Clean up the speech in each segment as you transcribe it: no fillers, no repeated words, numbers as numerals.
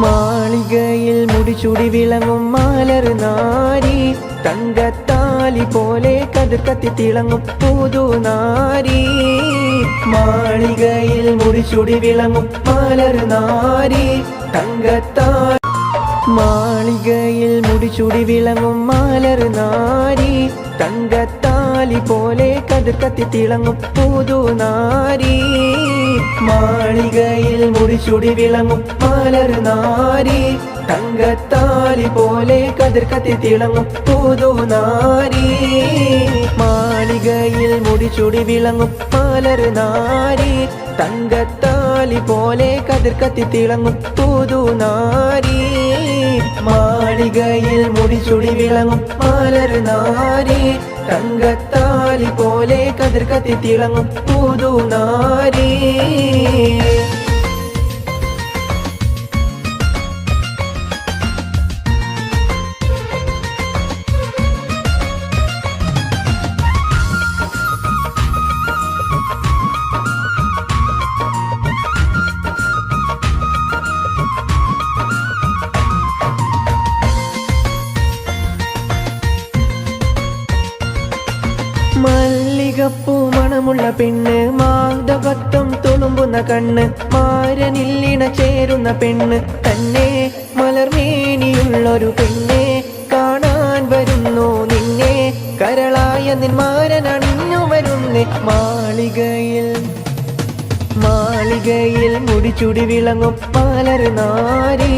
മാളികയിൽ മുടിചൂടി വിളങ്ങും മാലർ നാരി, തങ്കത്താലി പോലെ കതിർ കത്തി തിളങ്ങും പുതുനാരി. മാളികയിൽ മുടിചൂടി വിളങ്ങും മാലർ നാരി, തങ്കത്താലി. മാളികയിൽ മുടിചൂടി വിളങ്ങും മാലർ നാരി, തങ്കത്താലി പോലെ കതിർ കത്തി തിളങ്ങും പുതുനാരി. മാളികയിൽ മുടിചൂടി വിളങ്ങും മാലർ നാരി, തങ്കത്താലി പോലെ കതിർ കത്തി തിളങ്ങും പുതുനാരി. മാളികയിൽ മുടിചൂടി വിളങ്ങും മാലർ നാരി, തങ്കത്താലി പോലെ കതിർ കത്തി തിളങ്ങും പുതുനാരി. മാളികയിൽ മുടിചൂടി വിളങ്ങും മാലർ നാരി, തങ്കത്താലി പോലെ കതിർ കത്തി തിളങ്ങും പുതുനാരി. മല്ലികപ്പൂ മണമുള്ള പെണ്ണ്, മാധവത്വം തുളുമ്പുന്ന കണ്ണ്, മാരനില്ലിണ ചേരുന്ന പെണ്ണ് തന്നെ, മലർമേനിയുള്ളൊരു പെണ്ണെ കാണാൻ വരുന്നു നിന്നെ, കരളായ നിന്മാരനണിഞ്ഞു വരുന്നേ. മാളികയിൽ മുടിചൂടി വിളങ്ങും മാലർ നാരി,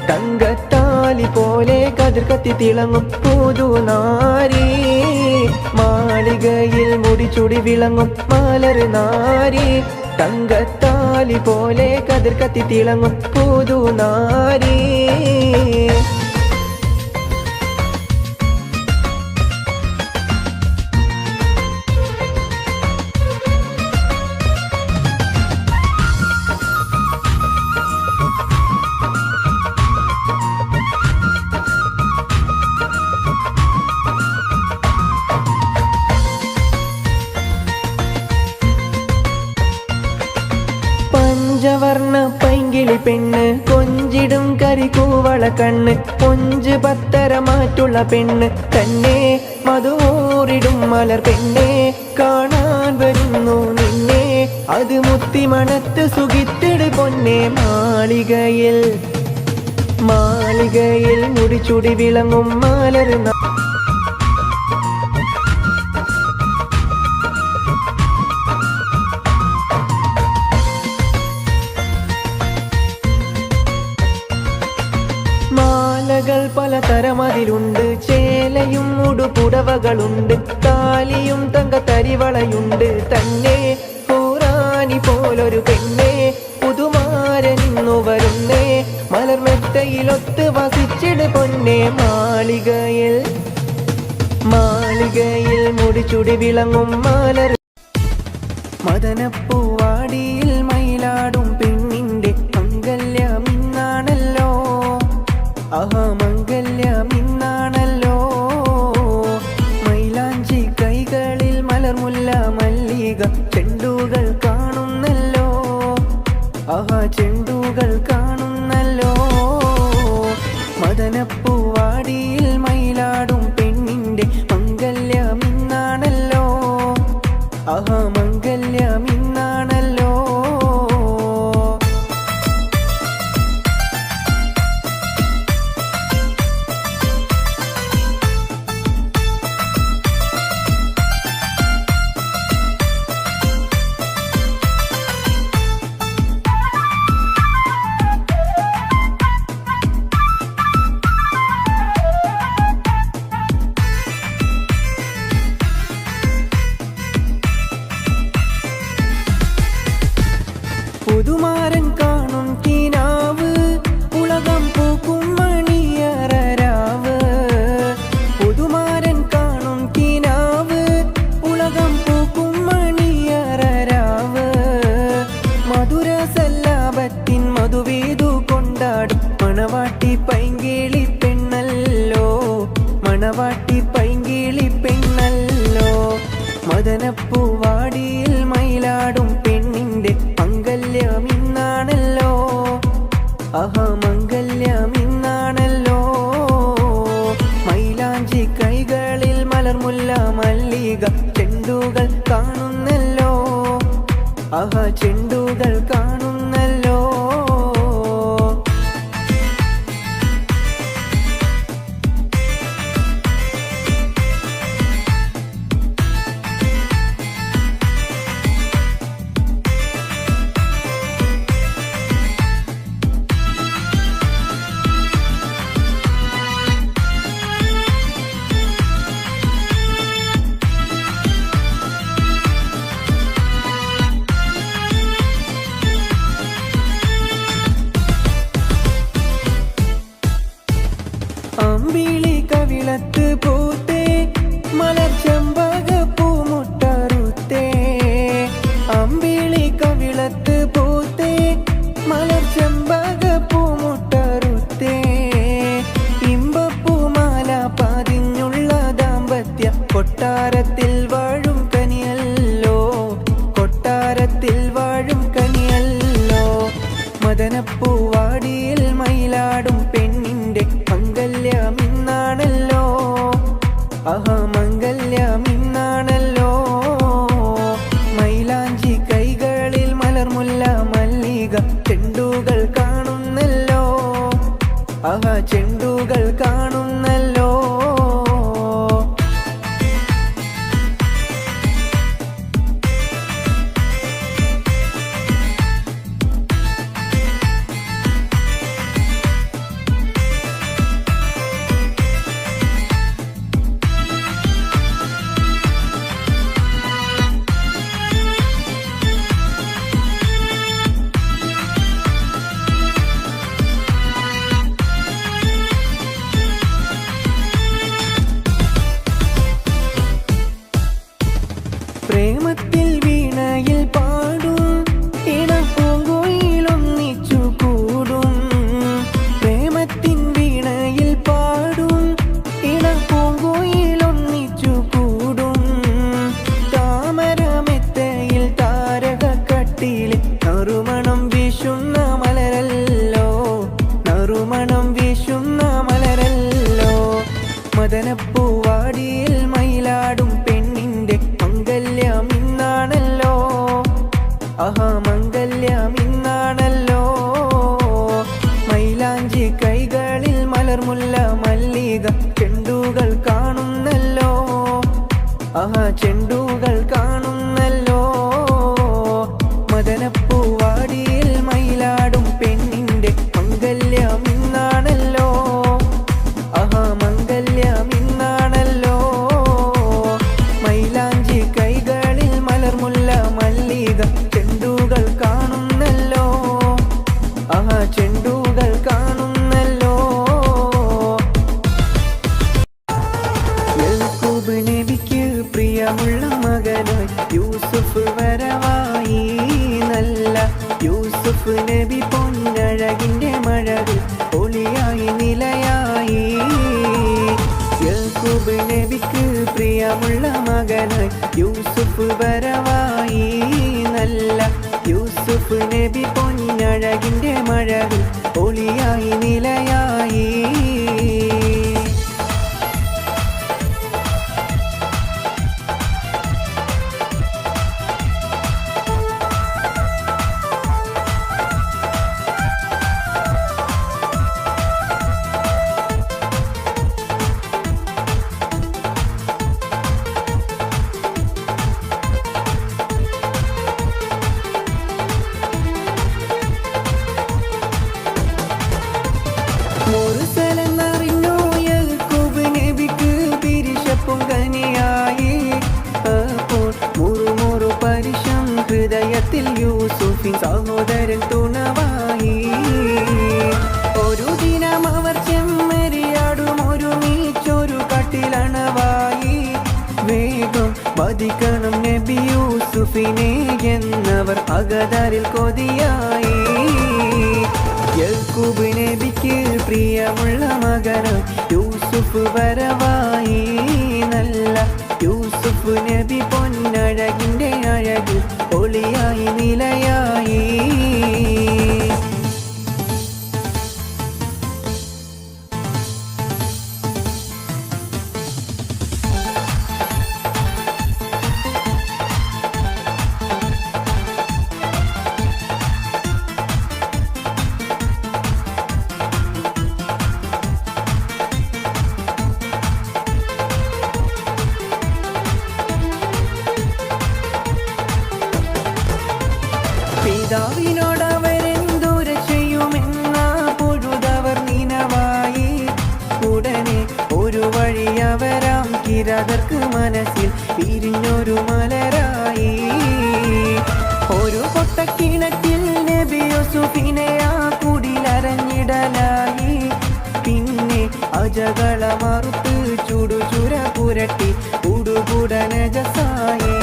തങ്കത്താലി പോലെ കതിർ കത്തി തിളങ്ങും പുതുനാരി. മാളികയിൽ മുടിചൂടി വിളങ്ങും മാലർ നാരി, തങ്കത്താലി പോലെ കതിർ കത്തി തിളങ്ങും പുതുനാരി. പഞ്ചവർണ്ണ പൈങ്കിളി പെണ്ണ്, കൊഞ്ചിടും കരികൂവള കണ്ണ്, കൊഞ്ച് പത്തര മാറ്റുള്ള പെണ്ണ് തന്നെ, മധുവൂറിടും മലർ പെണ്ണെ കാണാൻ വരുന്നു നിന്നെ, അത് മുത്തി മണത്ത് സുഖിത്തിട് പൊന്നെ. മാളികയിൽ മുടിചൂടി വിളങ്ങും മാലർ മാലകൾ പലതരമതിലുണ്ട്, ചേലയും ഉടുപുടവകളുണ്ട്, താലിയും തങ്കത്തരിവളയുണ്ട് തന്നെ, പൂറാനി പോലൊരു പെണ്ണെ പുതുമാരനിന്നു വരുന്നേ, മലർമെത്തയിലൊത്ത് വസിച്ചിട് പൊന്നെ. മാളികയിൽ മുടിചൂടി വിളങ്ങും മാലർ. മദനപ്പൂവാടിയിൽ മയിലാടും പെണ്ണിന്റെ മംഗല്യമിന്നാണല്ലോ, ആഹാ മംഗല്യമിന്നാണല്ലോ. മൈലാഞ്ചി കൈകളിൽ മലർമുല്ല മല്ലിക ചെണ്ടുകൾ കാണുന്നല്ലോ, ആഹാ ചെണ്ടുകൾ കാണുന്നല്ലോ. മദനപ്പൂവാടിയിൽ മയിലാടും പെണ്ണിന്റെ മംഗല്യമിന്നാണല്ലോ, ആഹാ മംഗല്യമിന്നാണല്ലോ. പുതുമാരൻ കാണും കിനാവ്, ഉലകം പൂക്കും മണിയറരാവ്. പുതുമാരൻ കാണും കിനാവ്, ഉലകം പൂക്കും മണിയറരാവ്. മധുര സല്ലാപത്തിൻ മധുവേദു കൊണ്ടാടും മണവാട്ടി പൈങ്കിളി പെണ്ണല്ലോ, മണവാട്ടി പൈങ്കിളി പെണ്ണല്ലോ. മദനപ്പൂവാടിയിൽ മയിലാടും പെണ്ണിന്റെ മംഗല്യമിന്നാണല്ലോ, ആഹാ മംഗല്യം ഇന്നാണല്ലോ. മൈലാഞ്ചി കൈകളിൽ മലർമുല്ല മല്ലിക ചെണ്ടുകൾ കാണുന്നല്ലോ. ആഹാ ചെണ്ടുകൾ കാണുന്നല്ലോ. അമ്പിളി കവിളത്ത് പൂത്തേ മലർ ചെമ്പകപ്പൂ മുട്ടറുത്തേ. അമ്പിളി കവിളത്ത് പൂത്തേ മലർ ചെമ്പകപ്പൂ മുട്ടറുത്തേ. ഇമ്പപ്പൂമാല പതിഞ്ഞുള്ള ദാമ്പത്യ കൊട്ടാരത്തിൽ വാഴും കനിയല്ലോ. കൊട്ടാരത്തിൽ വാഴും കനിയല്ലോ. മദനപ്പൂവാടിയിൽ മയിലാടും പെണ്ണിന്റെ മംഗല്യം ഇന്നാണല്ലോ. ആഹാ മംഗല്യം ഇന്നാണല്ലോ. മൈലാഞ്ചി കൈകളിൽ മലർമുല്ല മല്ലിക ചെണ്ടുകൾ കാണുന്നല്ലോ. ആഹാ ചെണ്ടുകൾ കാണുന്നല്ലോ. പ്രേമത്തിൽ വീണയിൽ പാടും ഇണപ്പൂങ്കുയിലൊന്നിച്ചു കൂടും. പ്രേമത്തിൻ വീണയിൽ പാടും ഇണപ്പൂങ്കുയിലൊന്നിച്ചു കൂടും. താമരമെത്തയിൽ താരകക്കട്ടിയിൽ നറുമണം വീശുന്ന മലരല്ലോ. നറുമണം വീശുന്ന മലരല്ലോ. മദനപ്പൂവാടിയിൽ മയിലാടും പെണ്ണിന്റെ മംഗല്യം ഇന്നാണല്ലോ. ആഹാ മംഗല്യം ഇന്നാണല്ലോ. മൈലാഞ്ചി കൈകളിൽ മലർമുല്ല മല്ലിക ചെണ്ടുകൾ കാണുന്നല്ലോ. ആഹാ ചെണ്ടുകൾ കാണുന്നല്ലോ. മദനപ്പൂവാടിയിൽ മയിലാടും പെണ്ണിന്റെ മംഗല്യം ഇന്നാണല്ലോ. ആഹാ മംഗല്യം ഇന്നാണല്ലോ. മൈലാഞ്ചി കൈകളിൽ മലർമുല്ല മല്ലിക ചെണ്ടുകൾ കാണുന്നല്ലോ. ആഹാ ചെണ്ടുകൾ കാണുന്നല്ലോ. യാക്കൂബ് നബിക്ക് പ്രിയമുള്ള മകനായി യൂസുഫ് വരവായി. നല്ല യൂസുഫ് നബി പൊന്നഴകിന്റെ മഴവിൽ ഒളിയായി നിലയായി. യാക്കൂബ് നബിക്ക് പ്രിയമുള്ള മകനായി യൂസുഫ് വരവായി. നല്ല യൂസുഫ് നബി പൊന്നഴകിന്റെ മഴവിൽ ഒളിയായി നിലയായി. മുർസലെന്നറിഞ്ഞു യാക്കൂബ് നബിക്ക് പിരിശപ്പും കനിയായി. അപ്പോൾ മുറുമുറു പരിശം ഹൃദയത്തിൽ യൂസുഫിൻ സഹോദരൻ തുണവായി. ഒരു ദിനം അവർ ചെമ്മരിയാടും ഒരുമിച്ചൊരു കാട്ടിലണവായി. വേഗം വധിക്കണം നബി യൂസുഫിനെ എന്നവർ അകതാരിൽ കൊതിയായി. യാക്കൂബ് നബിക്ക് പ്രിയമുള്ള മകനായി യൂസുഫ് വരവായി. നല്ല യൂസുഫ് നബി പൊന്നഴകിന്റെ അഴകിൽ ഒളിയായി നിലയായി. പൂജകള മറുത്ത് ചുടുചുര പുരട്ടി ഉടുകുടന ജസായി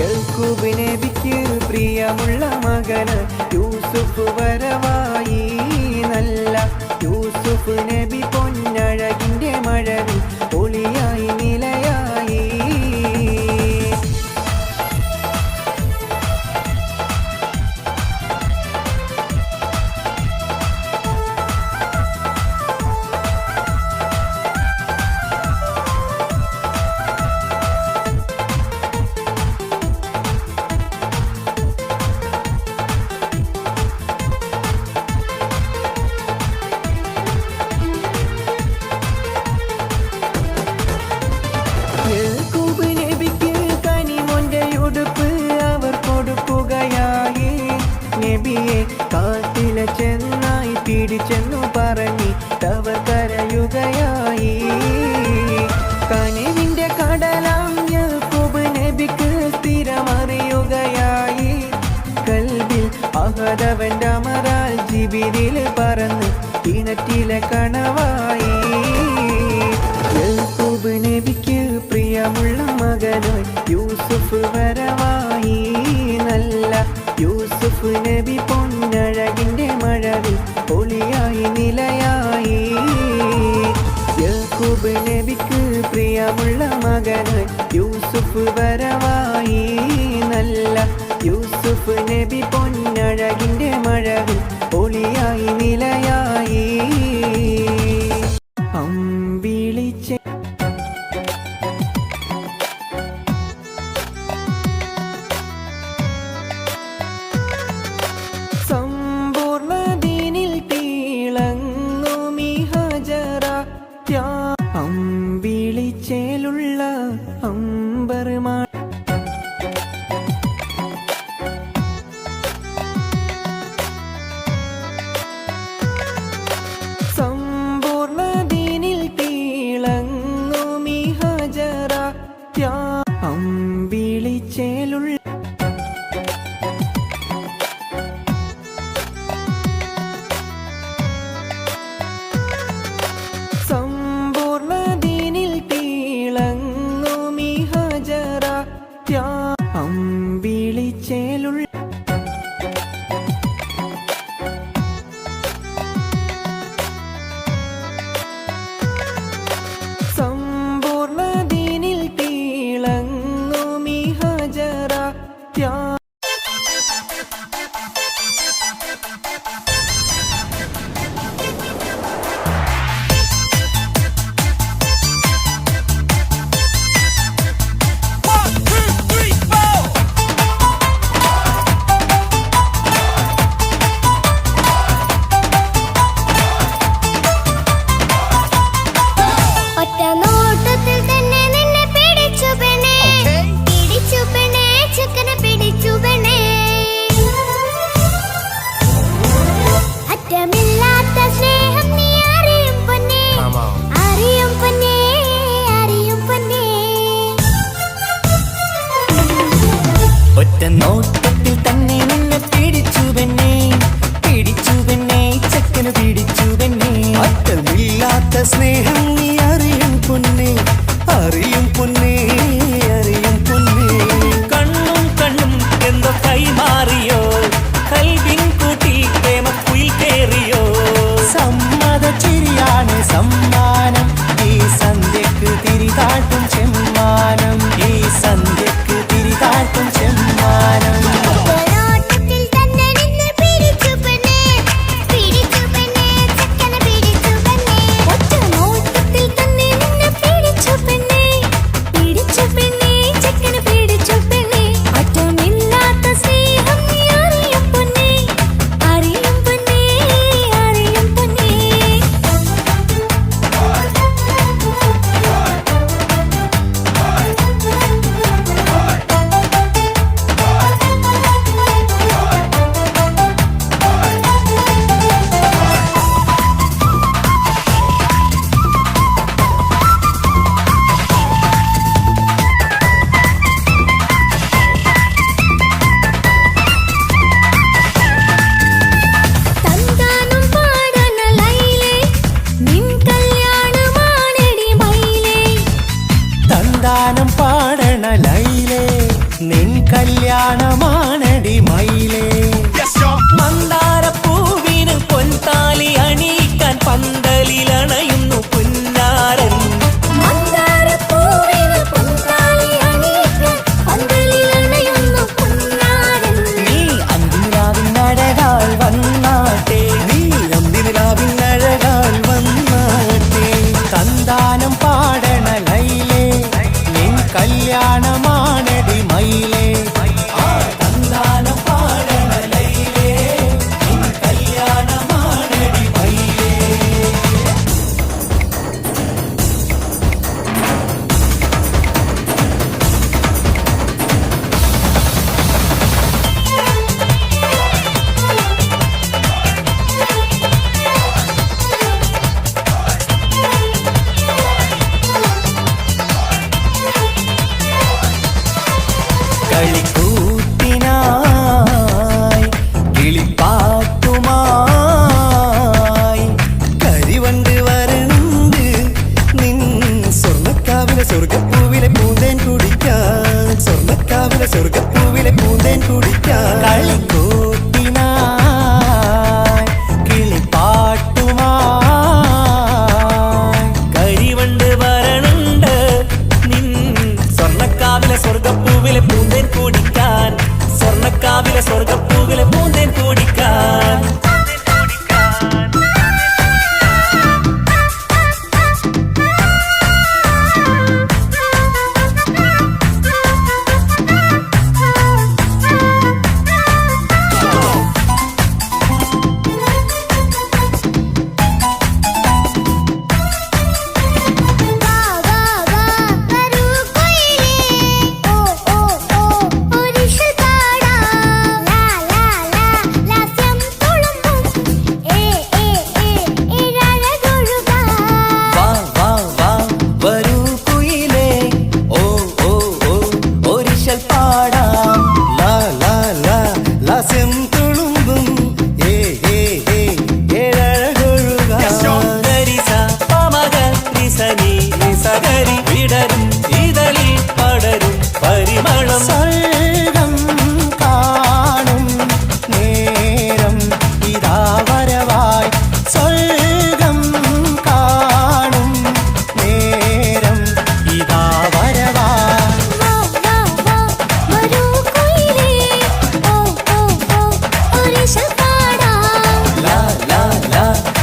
യക്കൂബ് നബിക്ക് പ്രിയമുള്ള മകന് യൂസുഫ് വരവായി നല്ല യൂസുഫ് നബി പൊന്നഴകിൻ്റെ മഴവിൽ ഒളിയായി നിലയായി യക്കൂബ് നബിക്ക് കനിമൊന്റെ ഉടുപ്പ് അവർ കൊടുക്കുകയായി നബിയെ കാട്ടിലെ ചെന്നായി പിടിച്ചെന്നു പറഞ്ഞിട്ടവർ കരയുകയായി കനിവിന്റെ കടലാം യക്കൂബ് നബിക്ക് സ്ഥിരമറിയുകയായി കൽബിൽ അഹദവന്റെ അമറാൽ ജിബിരിൽ പറന്ന് കിണറ്റിലെ കണവായി യക്കൂബ് നബിക്ക് പ്രിയമുള്ള മകനായി യൂസുഫ് വരവായി നല്ല യൂസുഫ് നബി പൊന്നഴകിൻ്റെ മഴവിൽ ഒളിയായി നിലയായി യക്കൂബ് നബിക്ക് പ്രിയമുള്ള മകനായി യൂസുഫ് വരവായി നല്ല യൂസുഫ് നബി പൊന്നഴകിൻ്റെ മഴവിൽ ഒളിയായി നിലയായി അമ്പിളിച്ച സമ്പൂർണ്ണദീനിൽ തിളങ്ങുമീ ഹജറ അമ്പിളിച്ചേലുള്ള അമ്പർമാ സമ്പൂർണ്ണദീനിൽ തിളങ്ങുമീ ഹജറ അമ്പിളിച്ചേലുള്ള സമ്പൂർണ്ണദീനിൽ തിളങ്ങുമീ ഹജറ അമ്പിളിച്ചേലുള്ള സമ്പൂർണ്ണദീനിൽ തിളങ്ങുമീ ഹജറ ഒറ്റ നോട്ടത്തിൽ തന്നെ നിന്നെ പിടിച്ചു പെണ്ണേ പിടിച്ചു പെണ്ണേ ചെക്കനെ പിടിച്ചു പെണ്ണേ അറ്റമില്ലാത്ത സ്നേഹം നീ അറിയും പൊന്നേ അറിയും പൊന്നേ അറിയും പൊന്നേ ഒറ്റ നോട്ടത്തിൽ തന്നെ നിന്നെ പിടിച്ചു പെണ്ണേ ചെക്കന് പിടിച്ചു പെണ്ണേ അറ്റമില്ലാത്ത സ്നേഹം നീ അറിയും പൊന്നേ അറിയും പൊന്നേ അറിയും പൊന്നേ കണ്ണും കണ്ണും എന്തോ കൈമാറിയോ കൽവിൻ കൂട്ടിൽ പ്രേമക്കുയിൽ കേറിയോ സമ്മത ചിരിയാണ് സമ്മാനം ഈ സന്ധ്യക്ക് തിരിതാട്ടും ചെമ്മാനം ഈ സന്ധ്യക്ക് തിരിതാട്ടും ചെമ്മാനം ഒറ്റ നോട്ടത്തിൽ തന്നെ നിന്നെ പിടിച്ചു പെണ്ണേ ചെക്കനെ പിടിച്ചു പെണ്ണേ ഒറ്റ നോട്ടത്തിൽ തന്നെ നിന്നെ പിടിച്ചു പെണ്ണേ ചെക്കനെ പിടിച്ചു പെണ്ണേ അറ്റമില്ലാത്ത സ്നേഹം നീ അറിയും പൊന്നേ അറിയും പൊന്നേ അറിയും പൊന്നേ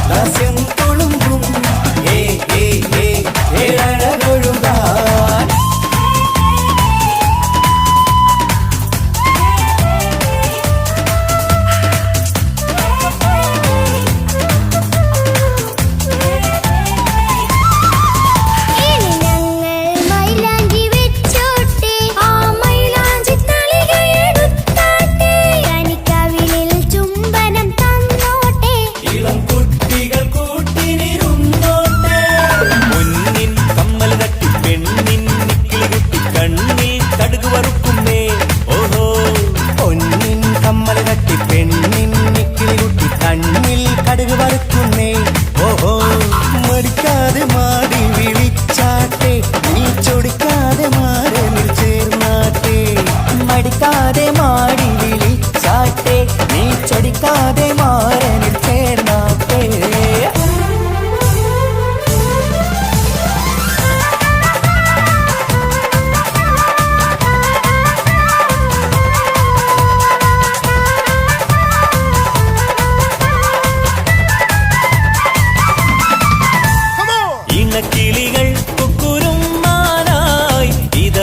ദാസ്യം കൊളുമ്പും ഏഴഴകൊഴുകാൻ ഇനി ഞങ്ങൾ മൈലാഞ്ചി വെച്ചോട്ടെ ആ മൈലാഞ്ചി തളികയെടുത്താട്ടെ കനിക്കവിളിൽ ചുംബനം തന്നോട്ടെ ഇളം കുട്ടികൾ കൂട്ടിനിരുന്നോട്ടെ പൊന്നിൻ കമ്മൽ തട്ടി പെണ്ണിൻ നിക്കിളി കുട്ടി കണ്ണിൽ കടുക് വറുക്കുന്നേ ഓഹോ പൊന്നിൻ കമ്മൽ തട്ടി പെണ്ണിൻ നിക്കിളി കുട്ടി കണ്ണിൽ കടുക് വറുക്കുന്നേ ഓഹോ മടിക്കാതെ മാടി വിളിച്ചാട്ടെ നീ ചൊടിക്കാതെ മാറിൽ ചേർന്നാട്ടെ മടിക്കാതെ മാടി വിളിച്ചാട്ടെ നീ ചൊടിക്കാതെ മാറിൽ ചേർന്നാട്ടെ ഇണക്കിളികൾ കുക്കുരുമാനായി ഇത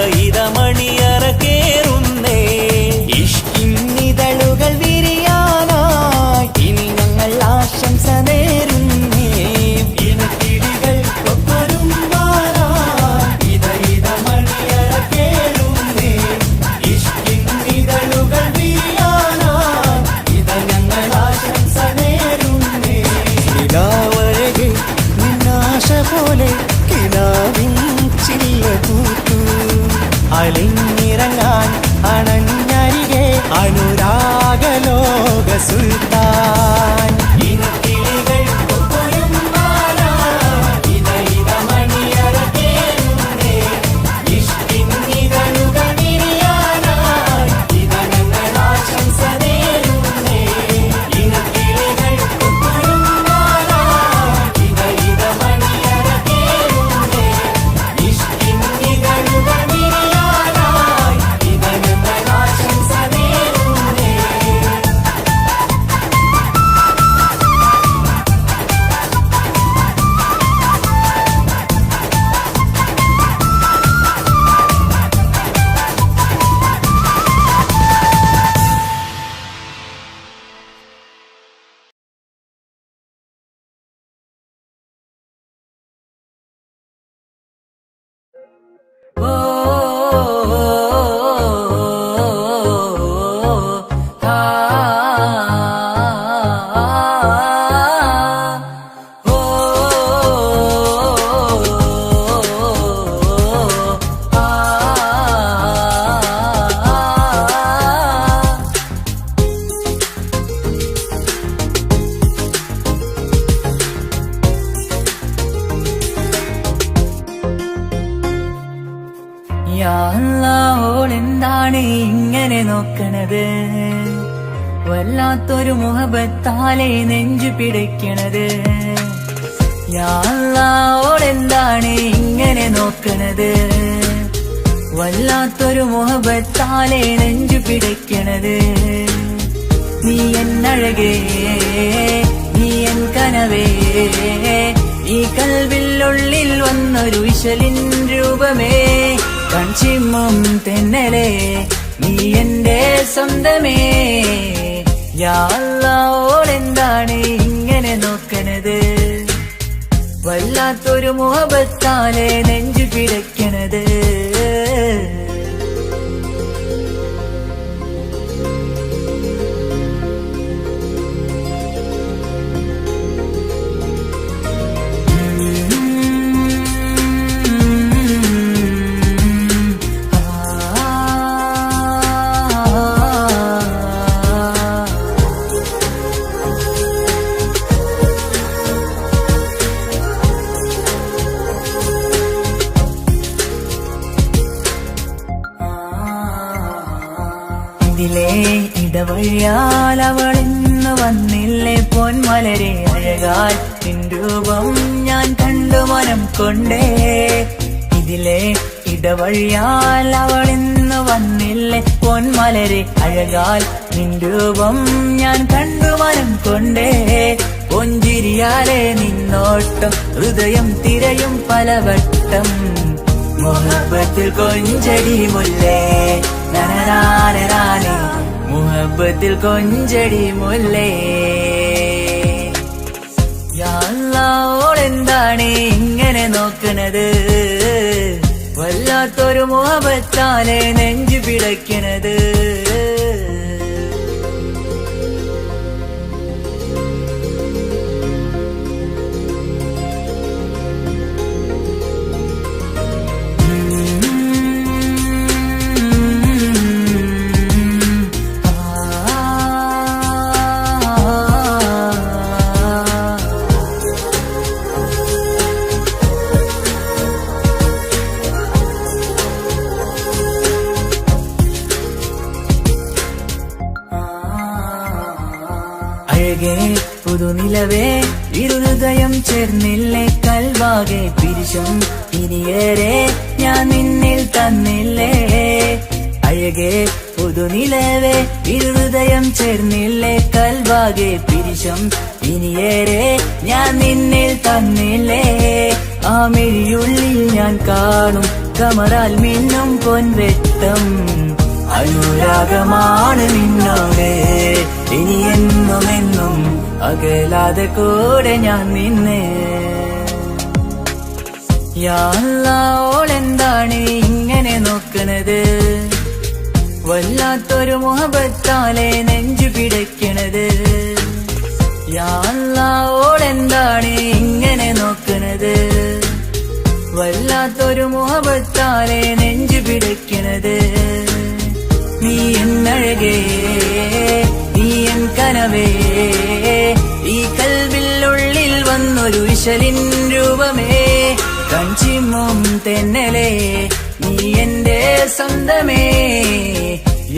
മണിയറ കേറുന്നേ ഇഷ്കിന്നിതളുകൾ വിരിയാനായി ഇനി ഞങ്ങൾ ആശംസ നേരുന്നേ ഇണക്കിളികൾ കുക്കുരുമാനായി ഇത മണിയറ കേറുന്നേ ഇഷ്കിന്നിതളുകൾ വിരിയാനായി ഇത ഞങ്ങൾ ആശംസ നേരുന്നേ നിലാവഴകെ നിന്നാശ പോലെ കിനാവിൻ ചില്ല കൂത്തു അലിഞ്ഞിറങ്ങാൻ അണഞ്ഞരികെ അനുരാഗലോക സുൽത്താൻ ഇനക്കിളികൾ കൊക്കൊരുമ്പാനായി ഇത മണിയറ കേറുന്നേ ഇഷ്കിന്നിതളുകൾ വിരിയാനായി ഇത ഞങ്ങൾ ആശംസ നേരുന്നേ ഇനക്കിളികൾ കൊക്കൊരുമ്പാനായി ഇത മണിയറ കേറുന്നേ ഇഷ്കിന്നിതളുകൾ വിരിയാനായി ഇത ഞങ്ങൾ ആശംസ നേരുന്നേ ഓളെന്താണ് ഇങ്ങനെ നോക്കണത് വല്ലാത്തൊരു മുഹബത്താലെ നെഞ്ചു പിടിക്കണത് ഓളെന്താണ് ഇങ്ങനെ നോക്കണത് വല്ലാത്തൊരു മുഹബത്താലെ നെഞ്ചു പിടിക്കണത് നീ എന്നഴകേ നീ എൻ കനവേ ഈ കൽവില്ലുള്ളിൽ വന്നൊരു വിശലിൻ രൂപമേ കൺചിമ്മും തെന്നലേ നീ എന്റെ സ്വന്തമേ ഓളെന്താണ് ഇങ്ങനെ നോക്കണത് വല്ലാത്തൊരു മുഹബത്താലെ നെഞ്ചു പിടയ്ക്കണത് ഇതിലേ ഇടവഴിയാൽ അവളിന്ന് വന്നില്ലേ പൊന്മലരെ അഴകാൽ നിൻ രൂപം ഞാൻ കണ്ടു മനം കൊണ്ടേ ഇതിലേ ഇടവഴിയാൽ അവളിന്ന് വന്നില്ലേ പൊന്മലരെ അഴകാൽ നിൻ രൂപം ഞാൻ കണ്ടു മനം കൊണ്ടേ പൊഞ്ചിരി പിരിയാലെ നിന്നോട്ടം ഹൃദയം തിരയും പലവട്ടം മുഹബത്തിൽ കൊഞ്ചടി മുല്ലേ നനനാനേ മുഹബത്തിൽ കൊഞ്ചടി മുല്ലേ യാ അല്ലാഹ് ഓളെന്താണ് ഇങ്ങനെ നോക്കണത് വല്ലാത്തൊരു മുഹബത്താലെ നെഞ്ചു പിടയ്ക്കണത് അഴകേ പുതുനിലവേ ഇരുഹൃദയം ചേർന്നില്ലേ കൽവാകെ പിരിശം ഇനിയേറെ ഞാൻ നിന്നിൽ തന്നില്ലേ അഴകേ പുതുനിലവേ ഇരുഹൃദയം ചേർന്നില്ലേ കൽവാകെ പിരിശം ഇനിയേറെ ഞാൻ നിന്നിൽ തന്നില്ലേ ആ മിഴിയുള്ളിൽ ഞാൻ കാണും കമറാൽ മിന്നും പൊൻവെട്ടം അനുരാഗമാണ് നിന്നോട് ഇനി എന്നുമെന്നും അകലാതെ കൂടെ ഞാൻ നിന്നെ യാ അല്ലാഹ് ഓളെന്താണ് ഇങ്ങനെ നോക്കണത് വല്ലാത്തൊരു മുഹബത്താലെ നെഞ്ചു പിടയ്ക്കണത് യാ അല്ലാഹ് ഓളെന്താണ് ഇങ്ങനെ നോക്കണത് വല്ലാത്തൊരു മുഹബത്താലെ നെഞ്ചു പിടയ്ക്കണത് നീ എന്നഴകേ നീ എൻ കനവേ ഈ കൽവിനുള്ളിൽ വന്നൊരു വിശലിൻ രൂപമേ കഞ്ചിമ്മും തെന്നലേ നീ എന്റെ സ്വന്തമേ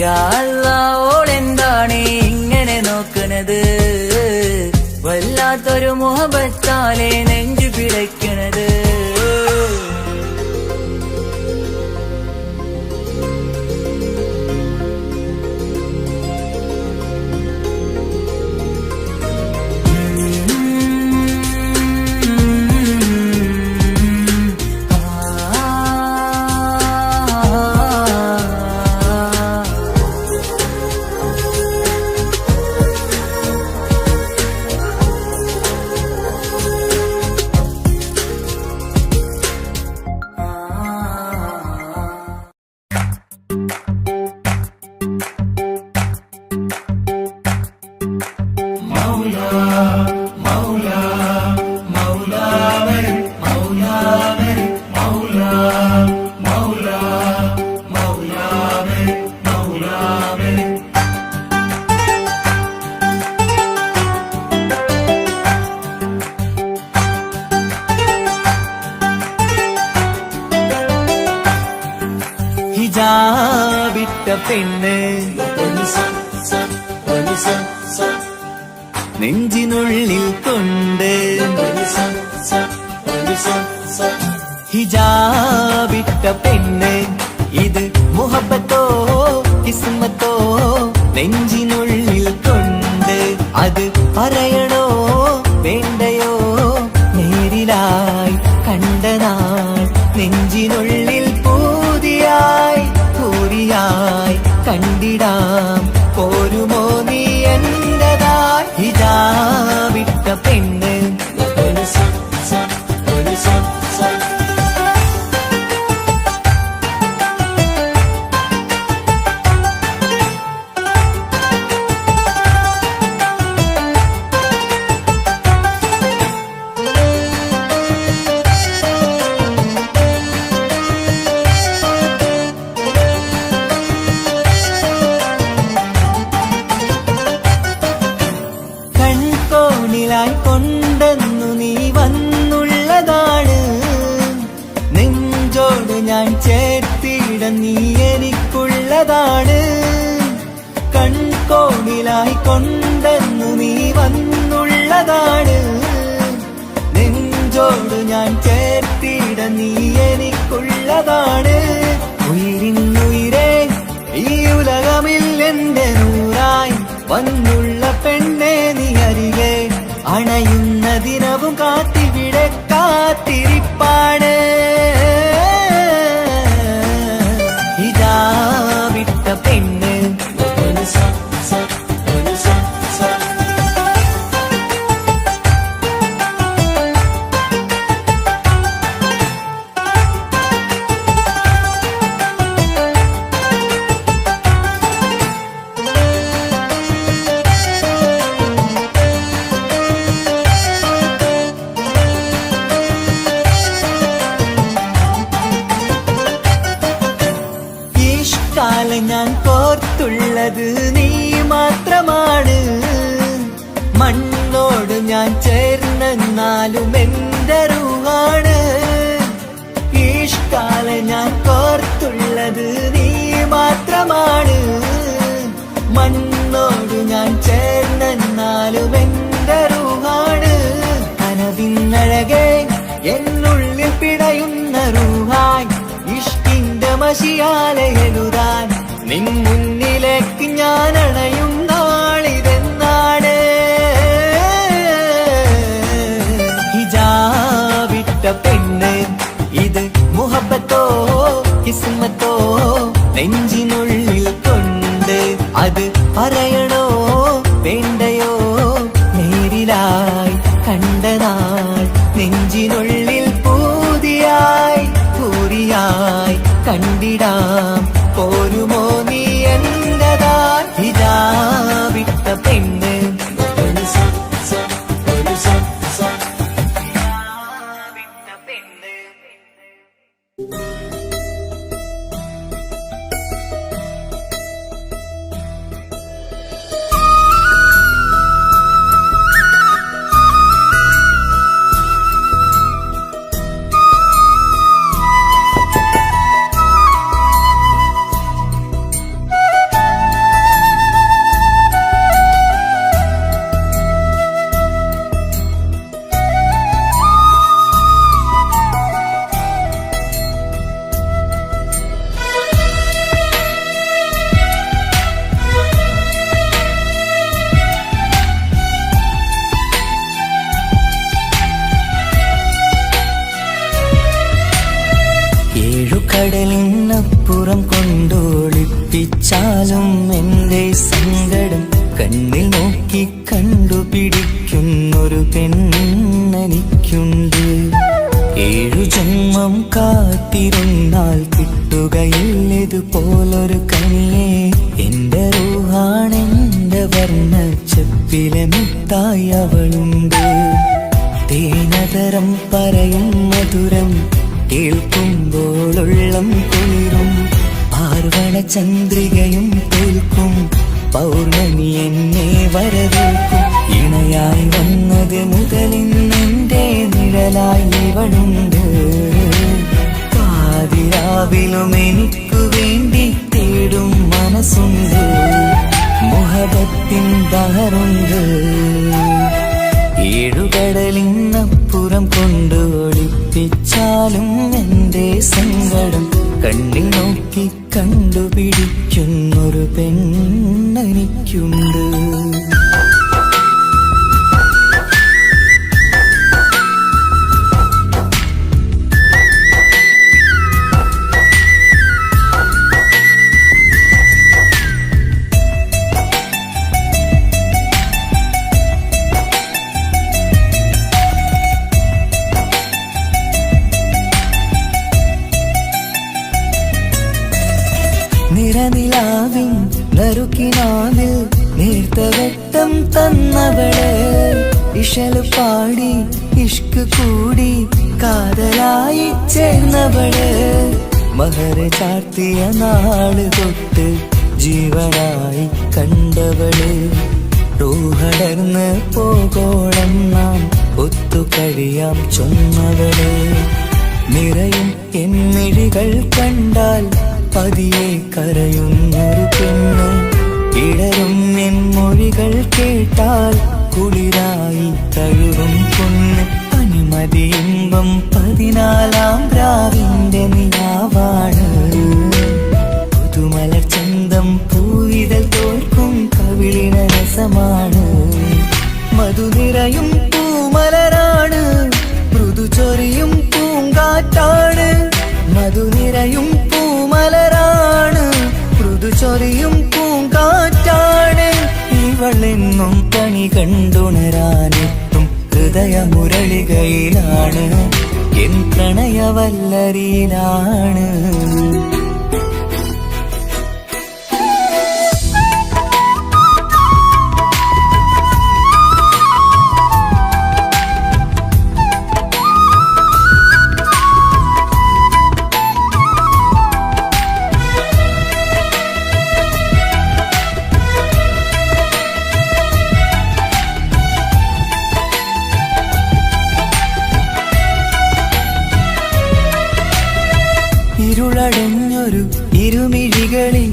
യാ അല്ലാഹ് ഓളെന്താണ് ഇങ്ങനെ നോക്കണത് വല്ലാത്തൊരു മുഹബത്താലെ നെഞ്ചു പിടയ്ക്കണത് ഹിജാബിട്ട പെണ്ണ് നെഞ്ചിനുള്ളിൽ കൊണ്ട് ഹിജാബിട്ട പെണ്ണ് ഇത് മുഹബത്തോ കിസ്മത്തോ നെഞ്ചിനുള്ളിൽ കൊണ്ട് അത് പറയണോ വേണ്ടയോ നേരിലായി കണ്ട നാൾ നെഞ്ചിനുള്ളിൽ പൂതിയായി പൂരിയായി കണ്ടിടാം പോരുമോ നീ എന്റതായി ഹിജാബിട്ട പെണ്ണ് കൺകോണിലായി കൊണ്ടെന്നു നീ വന്നുള്ളതാണ് നെഞ്ചോട് ഞാൻ ചേർത്തിട നീ എനിക്കുള്ളതാണ് കൺകോണിലായി കൊണ്ടെന്നു നീ വന്നുള്ളതാണ് നെഞ്ചോട് ഞാൻ ചേർത്തിട നീ എനിക്കുള്ളതാണ് ഉയിരിന്നുയിരേ ഈ ഉലകമിൽ എന്റെ നൂറായി വന്നുള്ള പെണ്ണെ നീ അരികെ അണയുന്നത് അനുദിനവും കാത്തിവിടെ കാത്തിരിപ്പാണ്. ഇതാ വിട്ട പെണ്ണ് കാലം ഞാൻ കോർത്തുള്ളത് നീ മാത്രമാണ്. മണ്ണോട് ഞാൻ ചേർന്നെന്നാലും എന്റെ റൂഹാണ്. ഈഷ്കാലം ഞാൻ കോർത്തുള്ളത് നീ മാത്രമാണ്. മണ്ണോട് ഞാൻ ചേർന്നെന്നാലും എന്റെ റൂഹാണ്. കനവിന്നഴകെ എന്നുള്ളിൽ പിടയുന്ന റൂഹായി ഇഷ്കിന്റെ മഷിയാലെ എഴുതാൻ നിൻ മുന്നിലേക്ക് ഞാൻ അണയും നാളിതെന്നാണ്. ഹിജാബിട്ട പെണ്ണ് ഇത് മുഹബത്തോ കിസ്മത്തോ നെഞ്ചിനുള്ളിൽ കൊണ്ട് അത് പറയണോ വേണ്ടയോ നേരിലായി കണ്ട നാൾ നെഞ്ചിനുള്ളിൽ പൂതിയായി പൂരിയായി കണ്ടിടാം പോരുമോ നീ എന്റതാ. ഹിജാബിട്ട പെണ്ണ് കടലിനപ്പുറം കൊണ്ടോളിപ്പിച്ചാലും എന്റെ സങ്കടം കണ്ണിൽ നോക്കി കണ്ടുപിടിക്കുന്നൊരു പെണ്ണെനിക്കുണ്ട്. 7 ജന്മം കാത്തിരുന്നാൽ കിട്ടുകയില്ലതുപോലൊരു കനിയെ. എന്റെ റൂഹാണെന്റെ വർണ്ണച്ചപ്പിലെ മുത്തായി അവളുണ്ട്. തേനതരം പറയും മധുരം കേൾക്കുമ്പോളുള്ളം കുളിരും. പാർവണ ചന്ദ്രികയും തോൽക്കും പൗർണമി എന്നെ വരവേൽക്കും. ഇണയായി വന്നത് മുതലിന്നെന്റെ നിഴലായി ഇവളുണ്ട്. പാതിരാവിലും എനിക്കു വേണ്ടി തേടും മനസ്സുണ്ട്. മുഹബത്തിൻ ബഹറുണ്ട്. 7 കടലിനപ്പുറം കൊണ്ട് ഒളിപ്പിച്ചാലും എന്റെ സങ്കടം കണ്ണിൽ നോക്കി കണ്ടുപിടിക്കുന്നൊരു പെണ്ണെനിക്കുണ്ട്. നിറനിലാവിൻ നറുക്കിനാവിൽ നേർത്ത വെട്ടം തന്നവള്. ഇശല് പാടി ഇഷ്ക് കൂടി കാതലായി ചേർന്നവള്. മഹർ ചാർത്തിയ നാള് തൊട്ട് ജീവനായി കണ്ടവള്. റൂഹടർന്ന് പോകോളം നാം ഒത്തുകഴിയാം ചൊന്നവള്. നിറയും എന്നിഴികൾ കണ്ടാൽ പതിയെ കരയുന്നൊരു പെണ്ണ്. ഇടരും എൻ മൊഴികൾ കേട്ടാൽ കുളിരായി തഴുകും പൊന്ന്. പനിമതി ഇമ്പം 14-ാം രാവിന്റെ നിലാവാണ്. പുതുമലർ ചന്തം പൂവിതൽ തോൽക്കും കവിളിന രസമാണ്. മധുനിറയും പൂമലര ഹൃദയ മുരളികയിലാണ് എൻ പ്രണയവല്ലരിയിലാണ്. ഇരുളടഞ്ഞൊരു ഇരുമിഴികളിൽ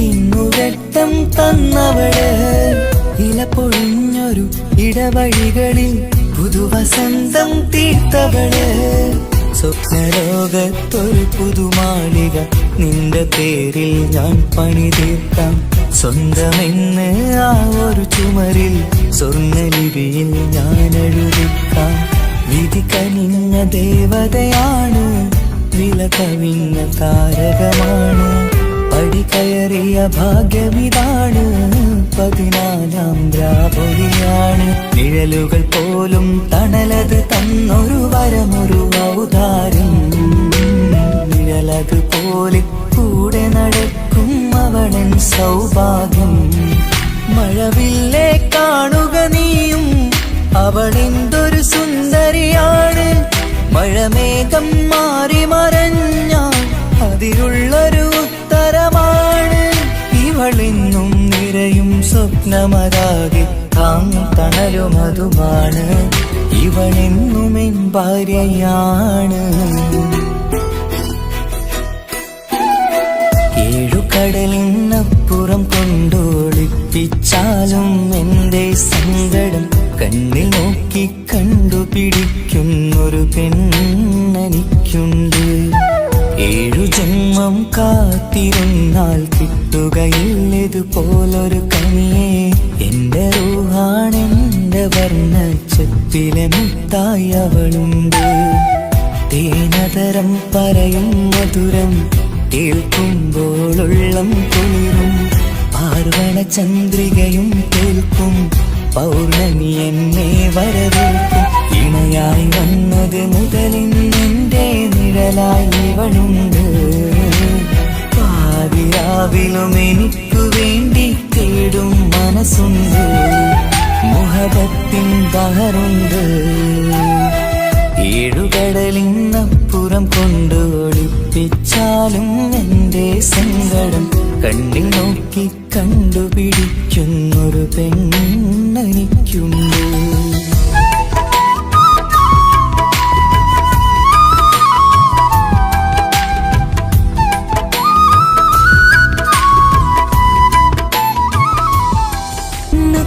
ഇന്നു വെട്ടം തന്നവള്, ഇല പൊഴിഞ്ഞൊരു ഇടവഴികളിൽ പുതുവസന്തം തീർത്തവള്. സ്വപ്നലോകത്തൊരു പുതുമാളിക നിന്റെ പേരിൽ ഞാൻ പണി തീർക്കാം. സ്വന്തമെന്ന് ആ ഒരു ചുമരിൽ സ്വർണ്ണലിപിയിൽ ഞാൻ എഴുതിക്കാം. വിധി കനിഞ്ഞ ദേവതയാണ്, വില കവിഞ്ഞ താരകമാണ്. പടി കയറിയ ഭാഗ്യമിതാണ്, 14ാം രാപൊലിയാണ്. നിഴലുകൾ പോലും തണലത് തന്നൊരു വരമൊരു ഔദാര്യം. നിഴലത് പോലെ കൂടെ നടക്കും അവളൻ സൗഭാഗ്യം. മഴവില്ലേ കാണുക നീയും, അവളെന്തൊരു സുന്ദരിയാണ്. മഴമേഘം മാറി മറഞ്ഞാൽ അതിലുള്ളൊരു ഉത്തരമാണ്. ഇവളെന്നും നിറയും സ്വപ്നമതാകെ താങ്ങും തണലും അതുമാണ്. ഇവളെന്നും എൻ ഭാര്യയാണ്. ഏഴുകടലിനപ്പുറം കൊണ്ടോളിപ്പിച്ചാലും എന്റെ സങ്കടം കണ്ണിൽ നോക്കി കണ്ടുപിടിക്കുന്നൊരു പെണ്ണെനിക്കുണ്ട്. 7 ജന്മം കാത്തിരുന്നാൽ കിട്ടുകയില്ലതുപോലൊരു കനിയെ. എന്റെ റൂഹാണെന്റെ വർണ്ണച്ചപ്പിലെ മുത്തായി അവളുണ്ട്. തേനതരം പറയും മധുരം കേൾക്കുമ്പോളുള്ളം കുളിരും. പാർവണ ചന്ദ്രികയും കേൾക്കും, പൗർണമി എന്നെ വരവേൽക്കും. ഇണയായി വന്നത് മുതലിന്നെന്റെ നിഴലായി ഇവളുണ്ട്. പാതിരാവിലും എനിക്കു വേണ്ടി തേടും മനസ്സുണ്ട്. മുഹബത്തിൻ ബഹറുണ്ട്. 7 കടലിനപ്പുറം കൊണ്ട് ഒളിപ്പിച്ചാലും എന്റെ സങ്കടം കണ്ണിൽ നോക്കി കണ്ടുപിടിക്കുന്നൊരു പെണ്ണെനിക്കുണ്ട്.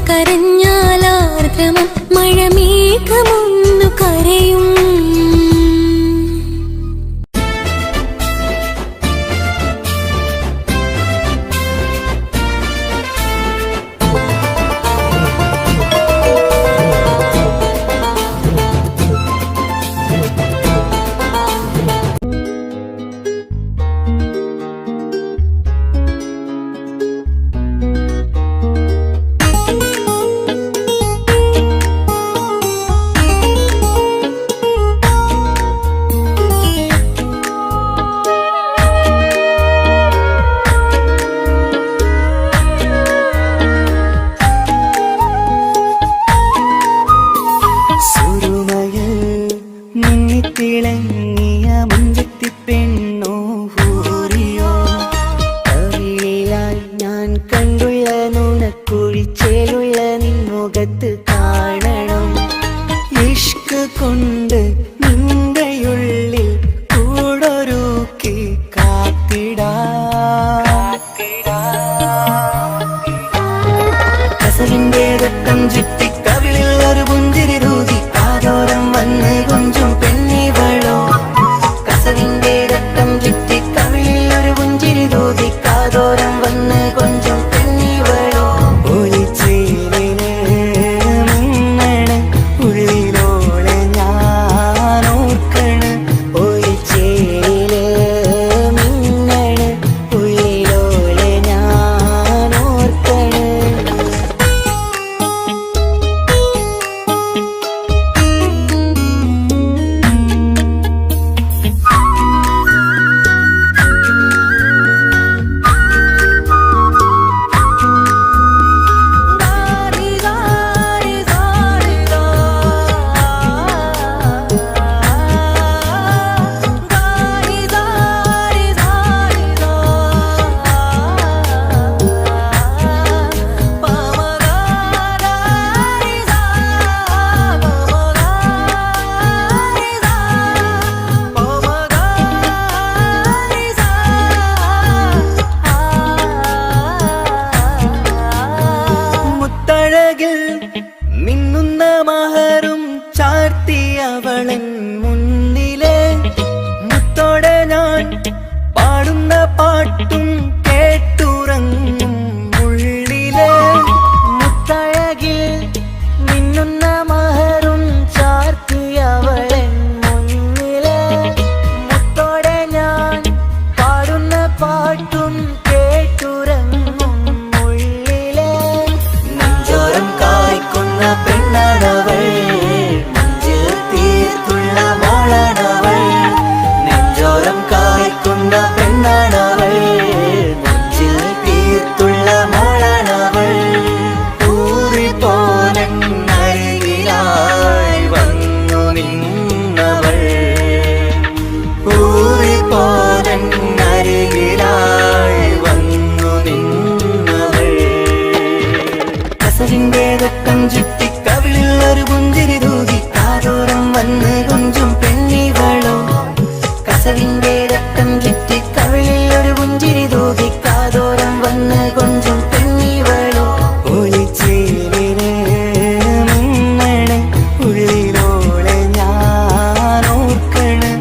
കരഞ്ഞാലാർദ്രമം മഴമേഘമൊന്നു കരയും. അവളൻ മുന്നിലെ മുത്തോടെ ഞാൻ പാടുന്ന പാട്ടും കേട്ടുറങ്ങും ഉള്ളിലെ മുത്തഴകിൽ മിന്നുന്ന മഹറും ചാർത്തി അവളൻ മുന്നിലെ മുത്തോടെ ഞാൻ പാടുന്ന പാട്ടും കേട്ടുറങ്ങും ഉള്ളിലെ നെഞ്ചോരം കായ്ക്കുന്ന പെണ്ണാണവൾ മഞ്ചിൽ തീർത്തുള്ള മോളാണവൾ നെഞ്ചോരം കായ്ക്കുന്ന പെണ്ണാണവൾ മഞ്ചിൽ തീർത്തുള്ള മോളാണവൾ ഊറിപ്പോലൻ അരികിലായി വന്നു നിന്നവൾ ഊറിപ്പോലൻ അരികിലായി വന്നു നിന്നവൾ കസവിന്റെ വെട്ടം ചുറ്റി കവിളിൽ ഒരു പുഞ്ചിരി തൂകി കാതോരം വന്ന് കൊഞ്ചും പെണ്ണിവളോ കസവിന്റെ രക്തം ചുറ്റി കവിളിൽ ഒരു പുഞ്ചിരി തൂകി കാതോരം വന്ന് കൊഞ്ചും പെണ്ണിവളോ ഒളിച്ചേലിന് മിന്നണ് ഉള്ളിലോളെ ഞാൻ ഓർക്കണ്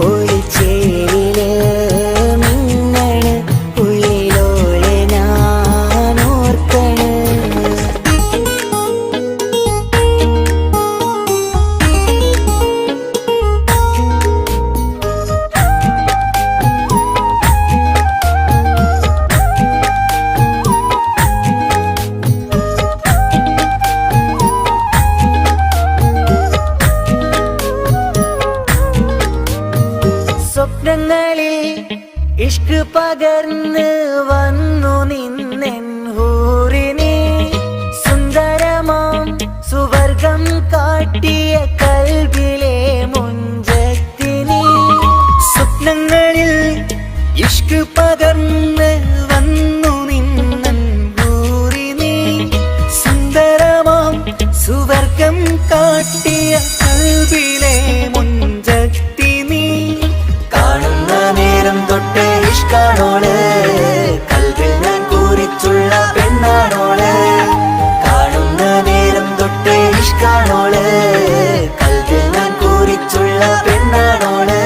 ഒളിച്ചേലില് മിന്നണ് ഉള്ളിലോളെ ഞാൻ ഓർക്കണ് സ്വപ്നങ്ങളിൽ ഇഷ്ക് പകർന്ന് വന്നു നിന്നെൻ ഹൂറിനെ സുന്ദരമാം സുവർഗം കാട്ടിയ കൽബിലെ മുഞ്ചത്തിനെ സ്വപ്നങ്ങളിൽ ഇഷ്ക് പകർന്ന് വന്നു നിന്നെൻ ഹൂറിനെ സുന്ദരമാം സുവർഗം കാട്ടിയ കൽബിലെ മുഞ്ചത്തിനെ കാണുന്ന നേരം തൊട്ട് ഇഷ്കാണോള് കൽവിൽ ഞാൻ കൂറിച്ചുള്ള പെണ്ണാണോള് കാണുന്ന നേരം തൊട്ട് ഇഷ്കാണോള് കൽവിൽ ഞാൻ കൂറിച്ചുള്ള പെണ്ണാണോള്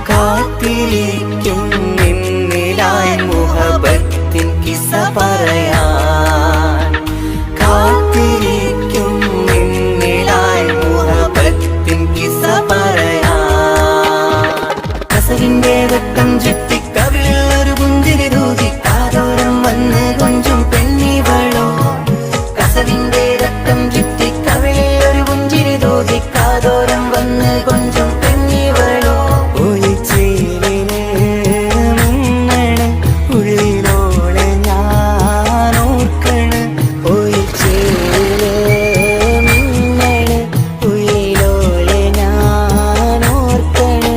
കാത്തിരിക്കും നിന്നിലായി മുഹബത്തിൻ കിസ്സ പറയാൻ കാത്തിരിക്കും നിന്നിലായി മുഹബത്തിൻ കിസ്സ പറയാൻ കസവിന്റെ വെട്ടം ചുറ്റി കവിളിൽ ഒരു പുഞ്ചിരി തൂകി കാതോരം വന്ന് കൊഞ്ചും പെണ്ണിവളോ കസവിന്റെ രക്തം ചുറ്റി കവിളിൽ ഒരു പുഞ്ചിരി തൂകി കാതോരം വന്ന് കൊഞ്ചും പെണ്ണിവളോ ഒളിച്ചേലിന് മിന്നണ് ഉള്ളിലോളെ ഞാൻ ഓർക്കണ് ഒളിച്ചേലില് മിന്നണ് ഉള്ളിലോളെ ഞാൻ ഓർക്കണ്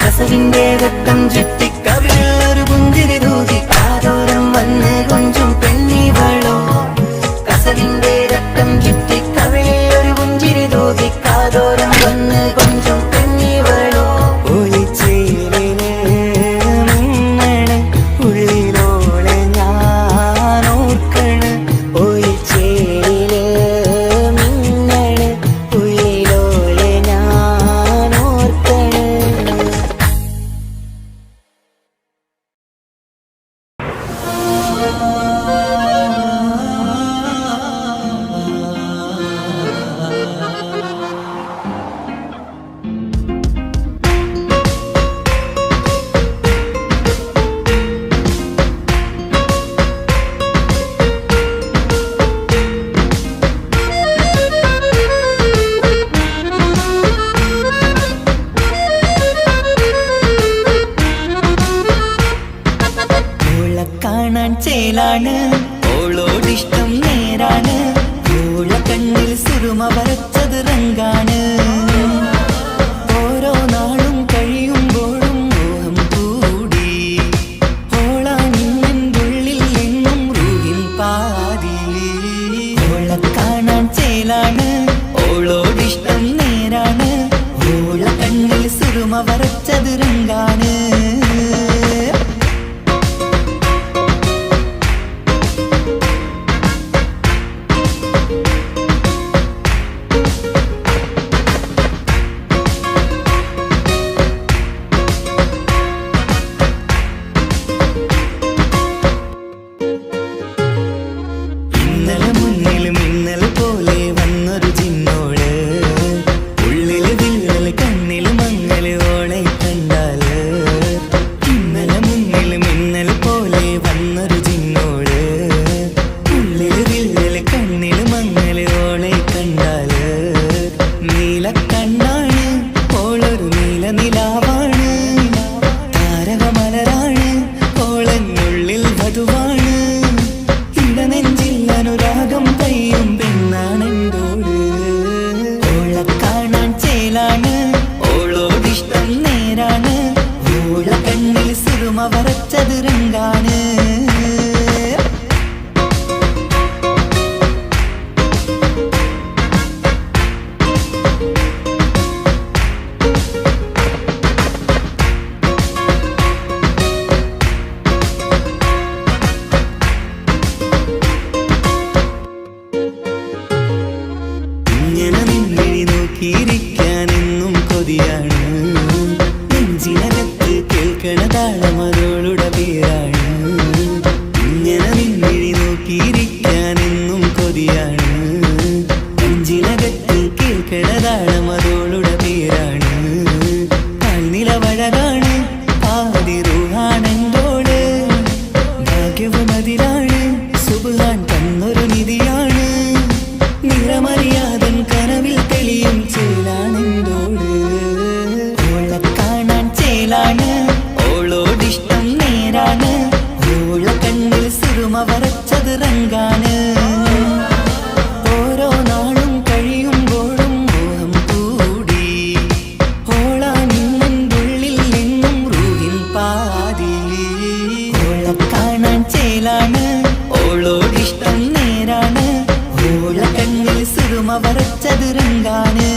കസവിന്റെ വെട്ടം ചുറ്റി കവിളിൽ ഒരു പുഞ്ചിരി തൂകി കാതോരം വന്ന് കൊഞ്ചും പെണ്ണിവളോ കസവിന്റെ രക്തം ചുറ്റി കവിളിൽ ഒരു പുഞ്ചിരി തൂകി കാതോരം വന്ന് കൊഞ്ചും പെണ്ണിവളോ ഒളിച്ചേലിന് മിന്നണ് ഉള്ളിലോളെ ഞാൻ ഓർക്കണ് ഒളിച്ചേലില് മിന്നണ് ഉള്ളിലോളെ ഞാൻ ഓർക്കണ് ഓളെ കാണാൻ ചേലാണ് ഓളോടിഷ്ടം നേരാണ് ഓളെ കണ്ണിൽ സുറുമ വരച്ചത് റങ്കാണ് ഓരോ നാളും കഴിയുമ്പോഴും മോഹം കൂടി ഓളാണിന്നുള്ളിൽ എന്നും റൂഹിൻ പാതി ഓളെ കാണാൻ ചേലാണ് ഓളോടിഷ്ടം നേരാണ് ഓളെ കണ്ണിൽ സുറുമ വരച്ചത് റങ്കാണ് നീലക്കണ്ണാണ്, ഓളൊരു നീല നിലാവാണ്. താരകമലരാണ്, ഓളെന്നുള്ളിൽ വധുവാണ്. ഇടനെഞ്ചിൽ അനുരാഗം പെയ്യും പെണ്ണാണെന്തോട്. ഓളെ കാണാൻ ചേലാണ്, ഓളോടിഷ്ടം നേരാണ്. ഓള കണ്ണിൽ സുറുമ വരച്ചത് രംഗാണ്. ഇങ്ങനെ നിന്നിഴി നോക്കിയിരിക്കാനെന്നും കൊതിയാണ്. നെഞ്ചിനകത്ത് കേൾക്കണ താളമതോളുടെ പേരാണ്. ഇങ്ങനെ നിന്നിഴി നോക്കിയിരിക്കാനെന്നും കൊതിയാണ്. നെഞ്ചിനകത്ത് കേൾക്കണ താളമതോളുടെ പേരാണ്. കാൽനിലവഴകാണ്, ആദിറൂഹാണെന്തോട്. ഭാഗ്യവും അതിലാണ്, സുബ്ഹാൻ തന്നൊരു നിധിയാണ്. നിറമറിയാതൻ കനവിൽ തെളിയും ചേലാണെന്തോട്. ഓളെ കാണാൻ ചേലാണ്, ഓളോടിഷ്ടം നേരാണ്. ഓള കണ്ണിൽ സുറുമ വരച്ചത് രംഗാണ്. ഓരോ നാളും കഴിയുമ്പോഴും മോഹം കൂടി. ഓളാനിന്നുള്ളിൽ നിന്നും റൂഹിൻ പാതി. ഓളെ കാണാൻ ചേലാണ്, ഓളോടിഷ്ടം നേരാണ്. ഓള കണ്ണിൽ സുറുമ വരച്ചത് രംഗാണ്.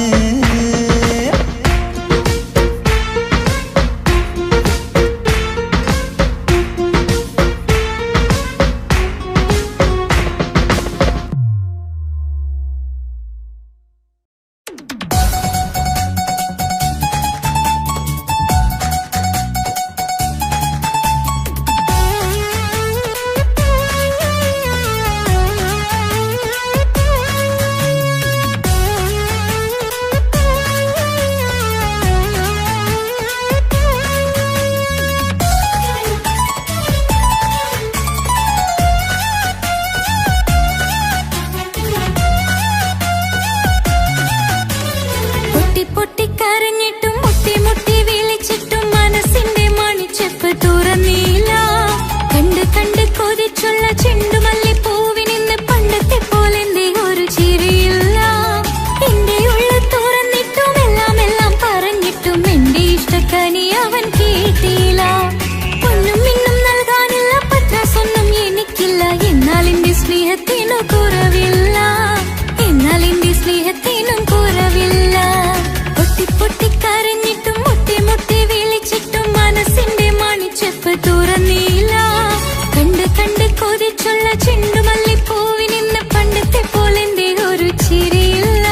പൊട്ടിക്കരഞ്ഞിട്ടും മുട്ടി മുട്ടി വിളിച്ചിട്ടും മനസ്സിന്റെ മണിച്ചെപ്പ് തുറന്നില്ല. കണ്ട് കണ്ട് കൊതിച്ചുള്ള ചെണ്ടുമല്ലി പൂവിനിന്ന് പണ്ടത്തെ പോലെന്തേ ഒരു ചിരിയില്ല. എന്റെ ഉള്ളു തുറന്നിട്ടും എല്ലാം എല്ലാം പറഞ്ഞിട്ടും എന്റെ ഇഷ്ടക്കനി അവൻ കേട്ടില്ല. ഒന്നും ഇന്നും നൽകാനില്ല, പത്രാസൊന്നും എനിക്കില്ല. എന്നാൽ എന്റെ സ്നേഹത്തിനു കുറവില്ല, എന്നാൽ എന്റെ സ്നേഹത്തിനും കുറവില്ല. പൊട്ടിക്കരഞ്ഞിട്ടും മുട്ടി മുട്ടി വിളിച്ചിട്ടും മനസ്സിന്റെ മണിച്ചെപ്പ് തുറന്നില്ല. കണ്ട് കണ്ട് കൊതിച്ചുള്ള ചെണ്ടുമല്ലി പൂവിനിന്ന് പണ്ടത്തെ പോലെന്തേ ഒരു ചിരിയില്ല.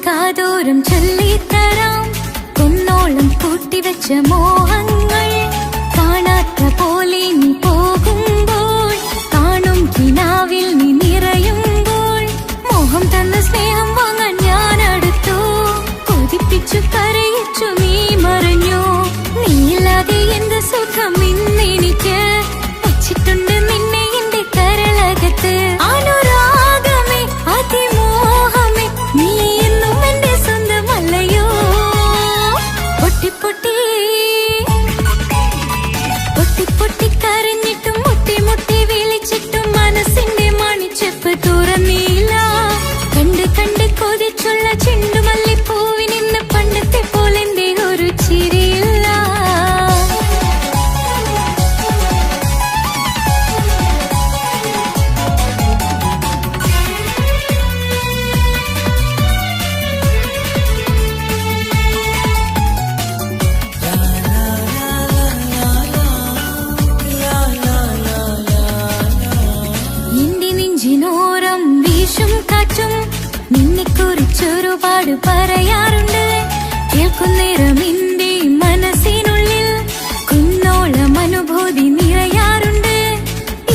കാതോരം ചൊല്ലിത്തരാം കുന്നോളം കൂട്ടിവെച്ച മോഹങ്ങൾ. കാണാത്ത പോലെ നീ പോകുമ്പോൾ, കാണും കിനാവിൽ നീ നിറയുമ്പോൾ. മോഹം തന്ന സ്നേഹം വാങ്ങാൻ ഞാൻ അടുത്തു. കൊതിപ്പിച്ചു കരയിച്ചു നീ മറഞ്ഞു. നീയില്ലാതെ എന്ത് സുഖം ഇന്നെനിക്ക്. വച്ചിട്ടുണ്ട് നിന്നെ എന്റെ കരളകത്ത്. അനുരാഗമേ അതിമോഹമേ, നീ എന്നും എന്റെ സ്വന്തമല്ലയോ. പൊട്ടി പൊട്ടി പൊട്ടി പൊട്ടി കരഞ്ഞിട്ടും മുട്ടി മുട്ടി വിളിച്ചിട്ടും മനസ്സിന്റെ മണിച്ചെപ്പ് തുറന്നില്ല. കണ്ട് കണ്ട് കൊതിച്ചുള്ള ചെണ്ടുമല്ലി പൂവിനിന്ന് പണ്ടത്തെ പോലെന്തേ ഒരു ചിരിയില്ല. ഒരുപാട് പറയാറുണ്ട്. കേൾക്കുന്നേരം എന്റെ മനസ്സിനുള്ളിൽ കുന്നോളം അനുഭൂതി നിറയാറുണ്ട്.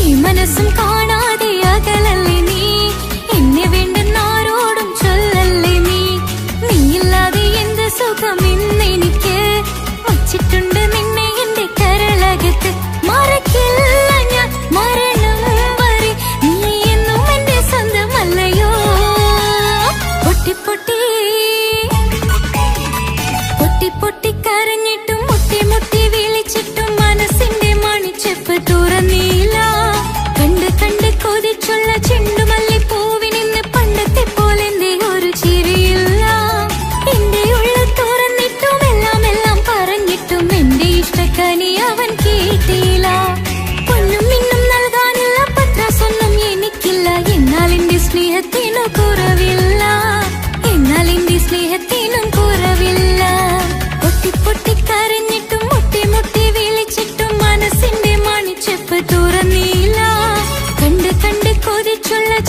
ഈ മനസ്സും കാണാൻ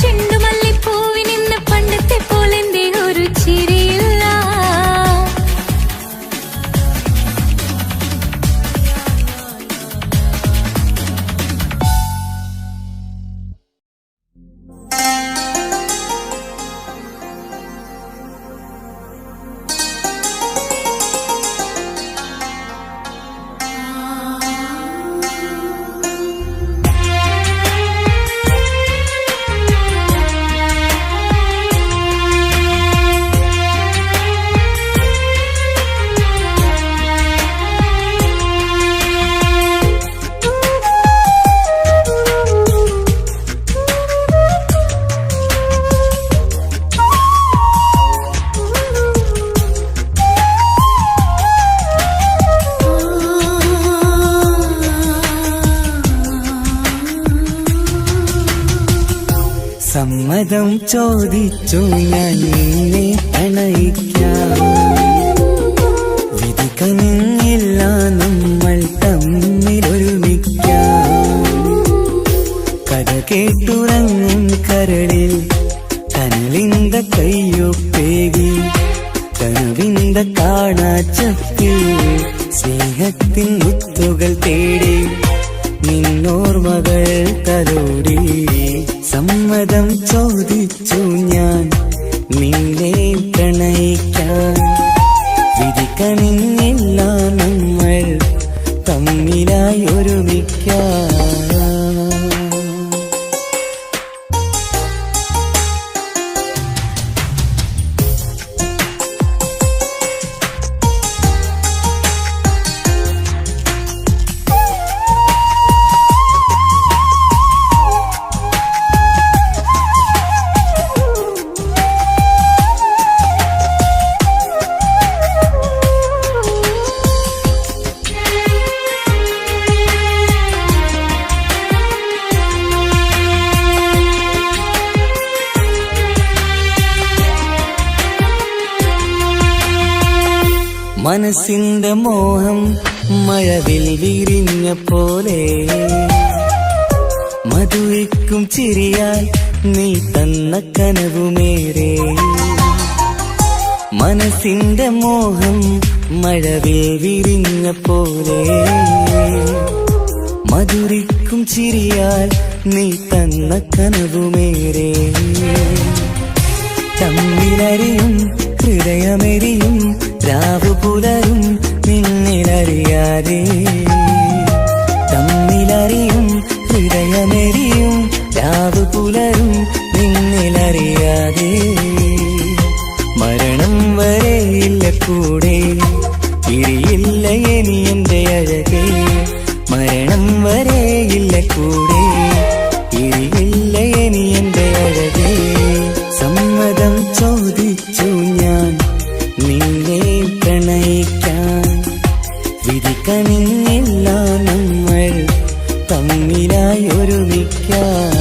ചെണ്ടുമല്ലിപ്പൂവിനിന്ന് പണ്ടത്തെ പോലെന്തേ ഒരു ചിരിയില്ല. സമ്മതം ചോദിച്ചു ഞാൻ നിന്നെ പ്രണയിക്കാം. വിധി കനിഞ്ഞില്ല നമ്മൾ തമ്മിലൊരുമിക്കാം. കഥ കേട്ടുറങ്ങും കരളിൽ കനലിന്ത കയ്യൊപ്പേകി കനവിന്ത കാണാച്ചപ്പിൽ സ്നേഹത്തിൻ മുത്തുകൾ തേടി നിന്നോർമകൾ തലോടി. സമ്മതം ചോദിച്ചു ഞാൻ നിന്നെ പ്രണയിക്കാൻ. വിധി കനിഞ്ഞില്ല നമ്മൾ തമ്മിലായി ഒരുമിക്കാം. മനസ്സിന്റെ മോഹം മഴവിൽ വിരിഞ്ഞ പോലെ മധുരിക്കും ചിരിയാൽ നീ തന്ന കനവുമേറെ. മനസ്സിന്റെ മോഹം മഴവിൽ വിരിഞ്ഞ പോലെ മധുരിക്കും ചിരിയാൽ നീ തന്ന കനവുമേറെ. തമ്മിലറിയും ഹൃദയമെരിയും രാവു പുലരും നിന്നിലറിയാതെ. തമ്മിലറിയും ഹൃദയമെരിയും രാവു പുലരും നിന്നിലറിയാതെ. മരണം വരെയില്ല കൂടെ പിരിയില്ല ഇനി എന്റെ അഴകേ. മരണം വരെയില്ല കൂടെ പിരിയില്ല ഇനി എന്റെ അഴകേ. സമ്മതം ചോദിച്ചു ഞാൻ നിന്നെ പ്രണയിക്കാൻ. വിധി കനിഞ്ഞില്ല നമ്മൾ തമ്മിലായി ഒരുമിക്കാം.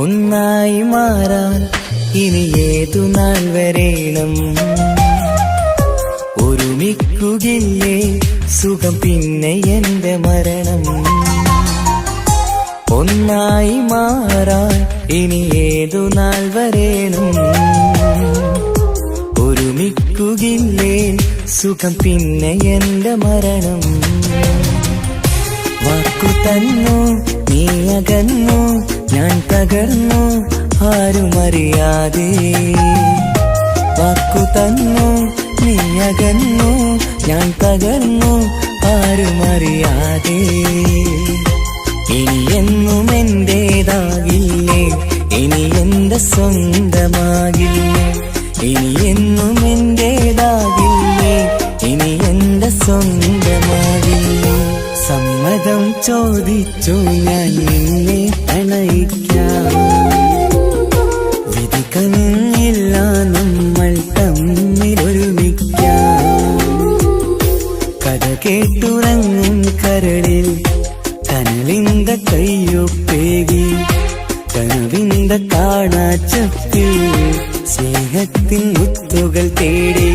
ഒന്നായി മാറാൻ ഇനി ഏതു നാൾ വരേണം. ഒരുമിക്കുകയില്ലേ സുഖം പിന്നെ എന്റെ മരണം. ഒന്നായി മാറാൻ ഇനി ഏതു നാൾ വരേണം. ഒരുമിക്കുകയില്ലേ സുഖം പിന്നെ എന്റെ മരണം. വാക്കു തന്നു നീ അകന്നു ഞാൻ തകർന്നു ആരുമറിയാതെ. വാക്കു തന്നു നീ അകന്നു ഞാൻ തകർന്നു ആരുമറിയാതെ. ഇനി എന്നും എന്റേതാകില്ലേ, ഇനി എന്റെ സ്വന്തമാകില്ലേ. ഇനി എന്നും എന്റേതാകില്ലേ, സ്വന്തമാകില്ലേ. സമ്മതം ചോദിച്ചു ഞാൻ നിന്നെ പ്രണയിക്കാം. വിധി കനിഞ്ഞില്ല നമ്മൾ തമ്മിലൊരുമിക്കാം. കഥ കേട്ടുറങ്ങും കരളിൽ കനലിന്ത കയ്യൊപ്പേകി കനവിന്ത കാണാച്ചപ്പിൽ സ്നേഹത്തിൻ മുത്തുകൾ തേടി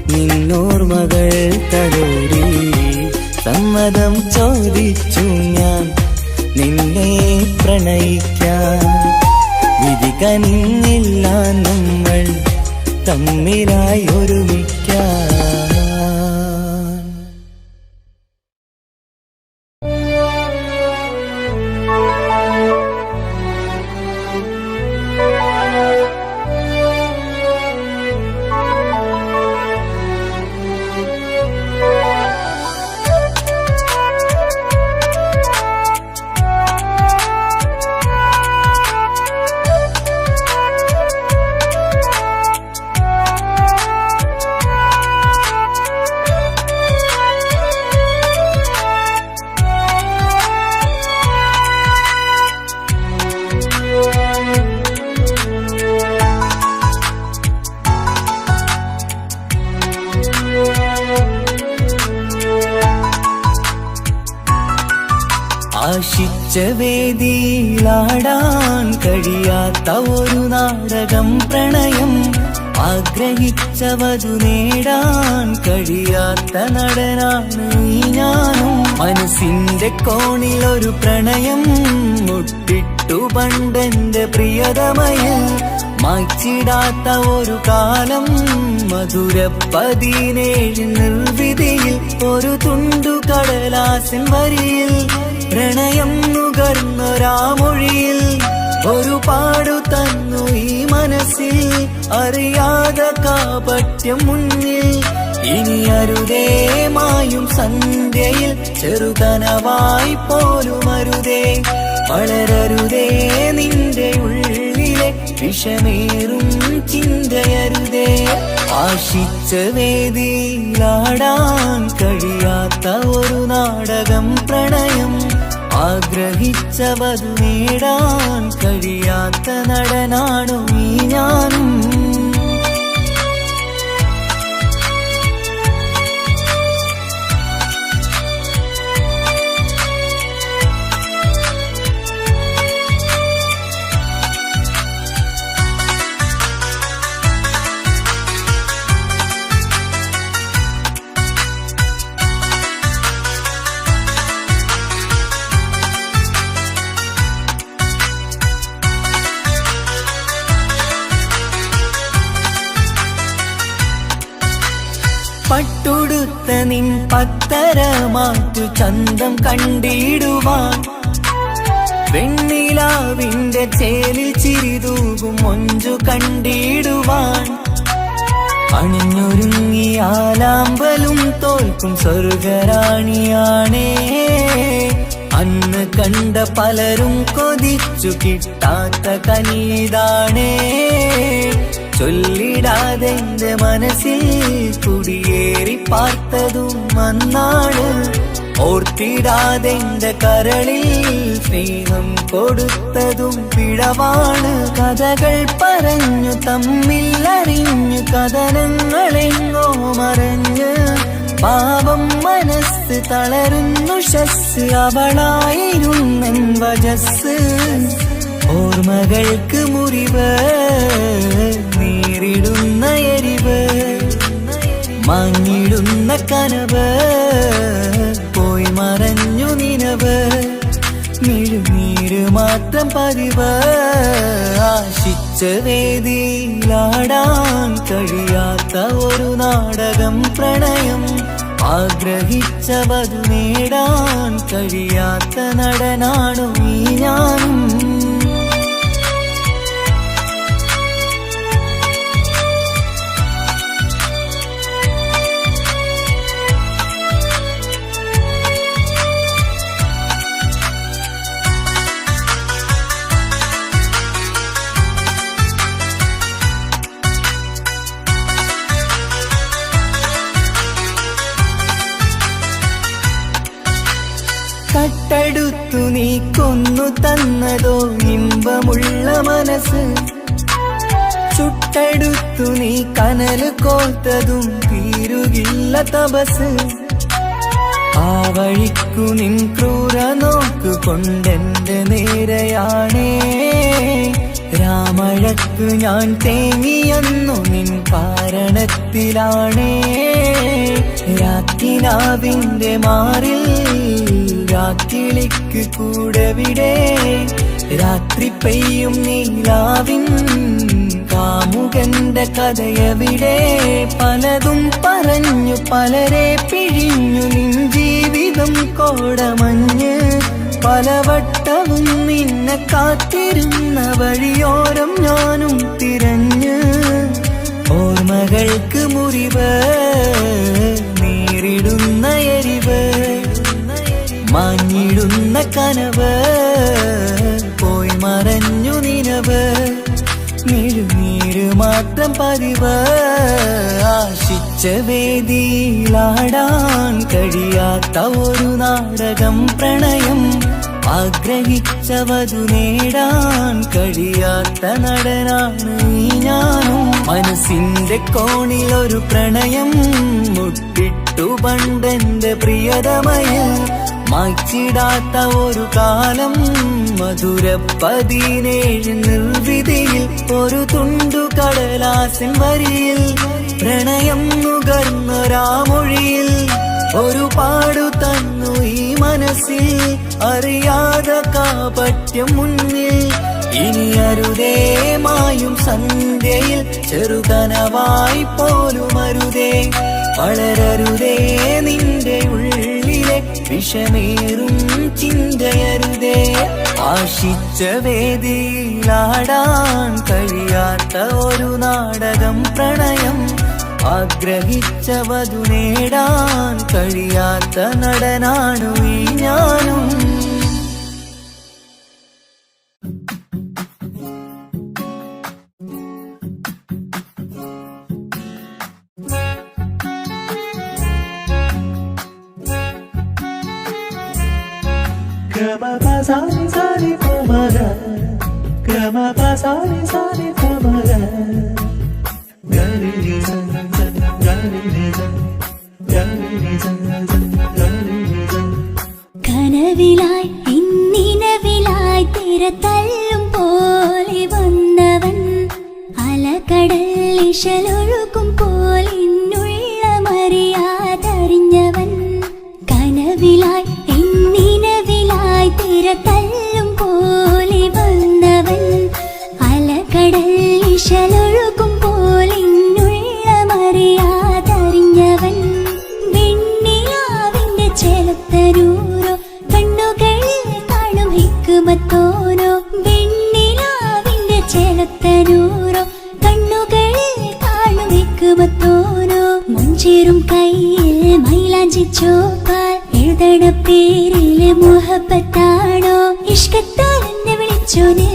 നിന്നോർമകൾ തലോടി. സമ്മതം ചോദിച്ചു ഞാൻ നിന്നെ പ്രണയിക്കാം. വിധി കനിഞ്ഞില്ല നമ്മൾ തമ്മിലായി ഒരുമിക്കാം. ആശിച്ച വേദിയിലാടാൻ കഴിയാത്ത ഒരു നാടകം പ്രണയം. ആഗ്രഹിച്ചവതു നേടാൻ കഴിയാത്ത നടനാണ് ഈ ഞാനും. മനസ്സിന്റെ കോണിലൊരു പ്രണയം മുട്ടിട്ടു പണ്ടെന്റെ പ്രിയതമയിൽ. മായ്ച്ചിടാത്ത ഒരു കാലം മധുര 17 നിർവിധിയിൽ. ഒരു തുണ്ടു കടലാസിൻ വരിയിൽ പ്രണയം നുകർന്നൊരാമൊഴിയിൽ. ഒരു പാടു തന്നു ഈ മനസ്സിൽ അറിയാതെ കാപട്യം മുന്നിൽ. ഇനി അരുതേ മായും സന്ധ്യയിൽ ചെറുകനവായി പോലും അരുതേ. വളരരുതേ നിന്റെ ഉള്ളിലെ വിഷമേറും ചിന്തയരുതേ. ആശിച്ച വേദിയിലാടാൻ കഴിയാത്ത ഒരു നാടകം പ്രണയം. ആഗ്രഹിച്ചവതു നേടാൻ കഴിയാത്ത നടനാണു ഈ ഞാനും. പട്ടുടുത്ത നിൻ പത്തരമാറ്റു ചന്തം കണ്ടിടുവാൻ. വെണ്ണിലാവിന്റെ ചേലിൽ ചിരിതൂകും മൊഞ്ചു കണ്ടിടുവാൻ. അണിഞ്ഞൊരുങ്ങിയാലാമ്പലും തോൽക്കും സ്വർഗരാണിയാണേ. അന്ന് കണ്ട പലരും കൊതിച്ചു കിട്ടാത്ത കനീതാണേ. ചൊല്ലിടാതെ എന്റെ മനസ്സിൽ കുടിയേറി പാർത്തതും അന്നാണ്. ഓർത്തിടാതെ എന്റെ കരളിൽ സ്നേഹം കൊടുത്തതും പിഴവാണ്. കഥകൾ പറഞ്ഞു തമ്മിൽ അറിഞ്ഞു കഥനങ്ങളെങ്ങോ മറഞ്ഞ്. പാപം മനസ്സ് തളരുന്നു ശസ് അവളായിരുന്നൻ വജസ്. ഓർമ്മകൾക്ക് മുറിവ് നേരിടുന്ന എരിവ്. മങ്ങിടുന്ന കനവ് പോയി മറഞ്ഞു നിനവ്. മിഴുനീര് മാത്രം പതിവ്. ആശിച്ച വേദിയിലാടാൻ കഴിയാത്ത ഒരു നാടകം പ്രണയം. ആഗ്രഹിച്ചവതു നേടാൻ കഴിയാത്ത നടനാണു ഈ ഞാനും. നീ കൊന്നു തന്നതോ ഇമ്പമുള്ള മനസ്സ്. ചുട്ടെടുത്തു നീ കനല് കോർത്തതും തീരുകില്ല തപസ്. ആ വഴിക്കു നിൻ ക്രൂര നോക്കു കൊണ്ടെന്റെ നേരെയാണേ. രാമഴക്ക് ഞാൻ തേങ്ങിയെന്നു നിൻ കാരണത്തിലാണേ. രാത്തിനാവിന്റെ മാറിൽ രാക്കിളിക്ക് കൂടെവിടെ. രാത്രി പെയ്യും നീലാവിൻ കാമുകന്റെ കഥയവിടെ. പലതും പറഞ്ഞു പലരെ പിഴിഞ്ഞു നിൻ ജീവിതം കോടമഞ്ഞ്. പലവട്ടവും നിന്നെ കാത്തിരുന്ന വഴിയോരം ഞാനും തിരഞ്ഞ്. ഓർമ്മകൾക്ക് മുറിവ് നേരിടുന്ന എരിവ്. മാഞ്ഞിടുന്ന കനവ് പോയി മറഞ്ഞു നിനവ്. നീര് മാത്രം പതിവ്. ആശിച്ച വേദിയിലാടാൻ കഴിയാത്ത ഒരു നാടകം പ്രണയം. ആഗ്രഹിച്ചവതു നേടാൻ കഴിയാത്ത നടനാണ് ഈ ഞാനും. മനസ്സിന്റെ കോണിലൊരു പ്രണയം മുട്ടിട്ടു പണ്ടെന്റെ പ്രിയതമയിൽ. മായ്ച്ചിടാത്ത ഒരു കാലം മധുര 17 നിർവിധിയിൽ. ഒരു തുണ്ടു കടലാസിൻ വരിയിൽ പ്രണയം നുകർന്നൊരാമൊഴിയിൽ. ഒരു പാടു തന്നു ഈ മനസ്സിൽ അറിയാതെ കാപട്യം മുന്നിൽ. ഇനി അരുതേ മായും സന്ധ്യയിൽ ചെറുകനവായി പോലും അരുതേ. വളരരുതേ നിന്റെ ഉള്ളിലെ വിഷമേറും ചിന്തയരുതേ. ആശിച്ച വേദിയിലാടാൻ കഴിയാത്ത ഒരു നാടകം പ്രണയം. ആഗ്രഹിച്ചവതു നേടാൻ കഴിയാത്ത നടനാണു ഈ ഞാനും. കനവിലായി ഇന്നിനവിലായി തിരതല്ലും പോലെ വന്നവൻ. അലകടൽ ഇശലൊഴുകും പോലെ ഇന്നുള്ളമറിയാതറിഞ്ഞവൻ. കനവിലായി ഇന്നിനവിലായി തിരതല്ലും പോലെ വന്നവൻ. അലകടൽ ഇശലൊഴുകും പോലെ ഇന്നുള്ളമറിയാതറിഞ്ഞവൻ. വെണ്ണിലാവിന്റെ ചെലുത്തരൂരോ കണ്ണുകളിൽ കാണും ഹിക്കുമത്തോനോ. വെണ്ണിലാവിന്റെ ചെലുത്തരൂരോ കണ്ണുകളിൽ കാണും ഹിക്കുമത്തോനോ. മുഞ്ചേറും കയ്യിൽ മൈലാഞ്ചി ചോപ്പാൽ എഴുതണ പേരില് മുഹബത്താണോ. ഇഷ്കത്താൽ എന്നെ വിളിച്ചോന്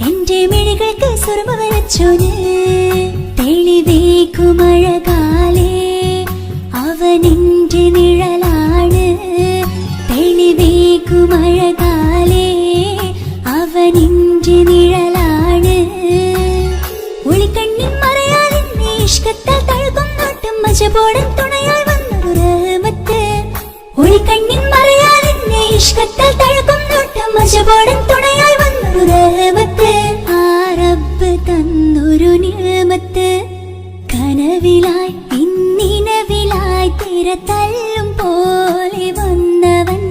എന്റെ മിഴികൾക്ക് സുർമ വരച്ചോന്. തെളിവേക്കുമഴകാലേ അവനെന്റെ നിഴലാണ്. തെളിവേക്കുമഴകാലേ അവനെന്റെ നിഴലാണ്. ഒളിക്കണ്ണിൻ മറയാലെന്നെ ഇഷ്കത്താൽ തഴുകും നോട്ടും മജബോടൻ തുണയായി വന്നൊരു റഹ്മത്ത്. ഒളിക്കണ്ണിൻ മറയാലെന്നെ ഇഷ്കത്താൽ തഴുകും നോട്ടും മജബോടൻ തുണയായി വന്നൊരു റഹ്മത്ത്. ആ റബ്ബ് തന്നൊരു നിഅമത്ത്. കനവിലായി ഇന്നിനവിലായി തിരതല്ലും പോലെ വന്നവൻ.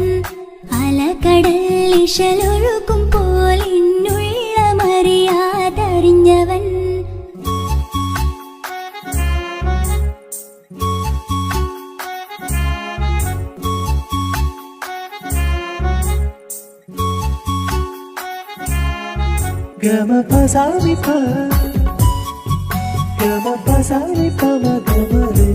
അലകടൽ ഇശലൊഴുകും പോലെ ഇന്നുള്ളമറിയാതറിഞ്ഞവൻ. Gama pasani pa, gama pasani pa ma gama re.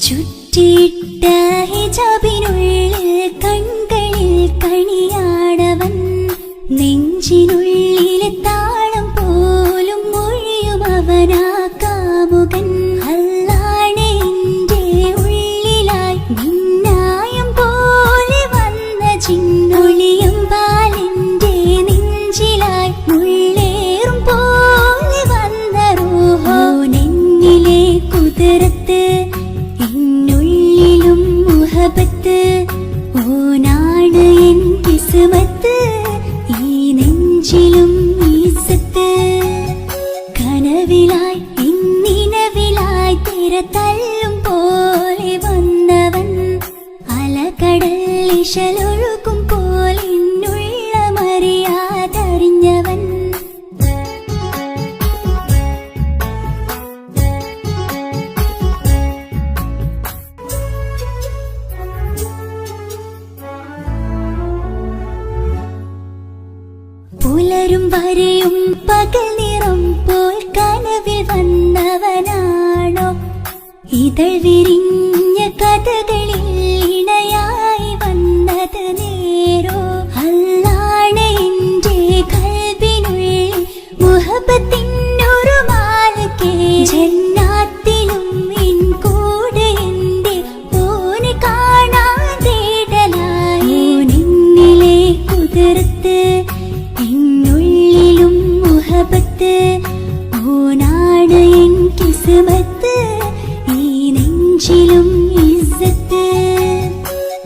ചുറ്റിയിട്ട ഹിജാബിനുള്ളിൽ കൺകളിൽ കണിയാടവൻ. നെഞ്ചിനുള്ളിലെ താളം പോലും മൊഴിയും അവനാ കാമുകൻ. ഇശലൊഴുക്കും പോലെന്നുള്ള മറിയാതറിഞ്ഞവൻ പുലരും വരെയും പകൽ നിറം പോൽ കനവിൽ വന്നവനാണോ ഇതൾ വിരിഞ്ഞ കഥകളിൽ ഇണയായി വന്നത് നേരോ അല്ലാണ് എന്റെ കൽബിനുള്ളിൽ മുഹബത്തിനൊരു മാലക്കേ ജന്നാത്തിലും എൻ കൂടെ എന്റെ ഓനെ കാണാൻ തേടലായി നിന്നിലെ കുതിർത്ത് എന്നുള്ളിലും മുഹബത്ത് ഓനാണ് എൻ കിസ്മത്ത് ഈ നെഞ്ചിലും ഇസ്സത്ത്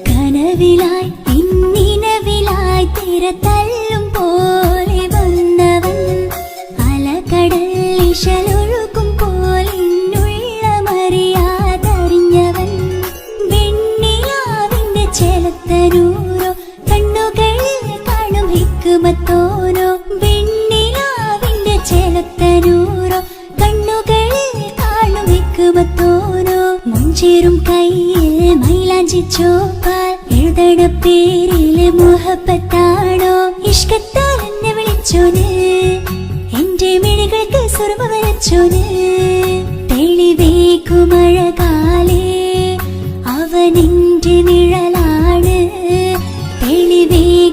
കനവിലായി ഇന്നിനവിലായി തിരതല്ലും പോലെ വന്നവൻ അലകടൽ ഇശലൊഴുക്കും പോലെന്നുള്ള മറിയാതറിഞ്ഞവൻ വെണ്ണിലാവിന്റെ ചെലത്തനൂരോ കണ്ണുകളിൽ കാണും ഹിക്മത്തോനോ വെണ്ണിലാവിന്റെ ചെലത്തനൂരോ കണ്ണുകളിൽ കാണും ഹിക്മത്തോനോ മുഞ്ചേറും കയ്യിൽ മൈലാഞ്ചി ചോപ്പാൽ എഴുതണ പേരില് മുഹബത്താണോ ഇഷ്കത്താൽ എന്നെ വിളിച്ചോന് എന്റെ മിഴികൾക്ക് സുർമ വരച്ചോന് തെളിവേക്കുമഴകാലേ അവനെന്റെ നിഴലാണ്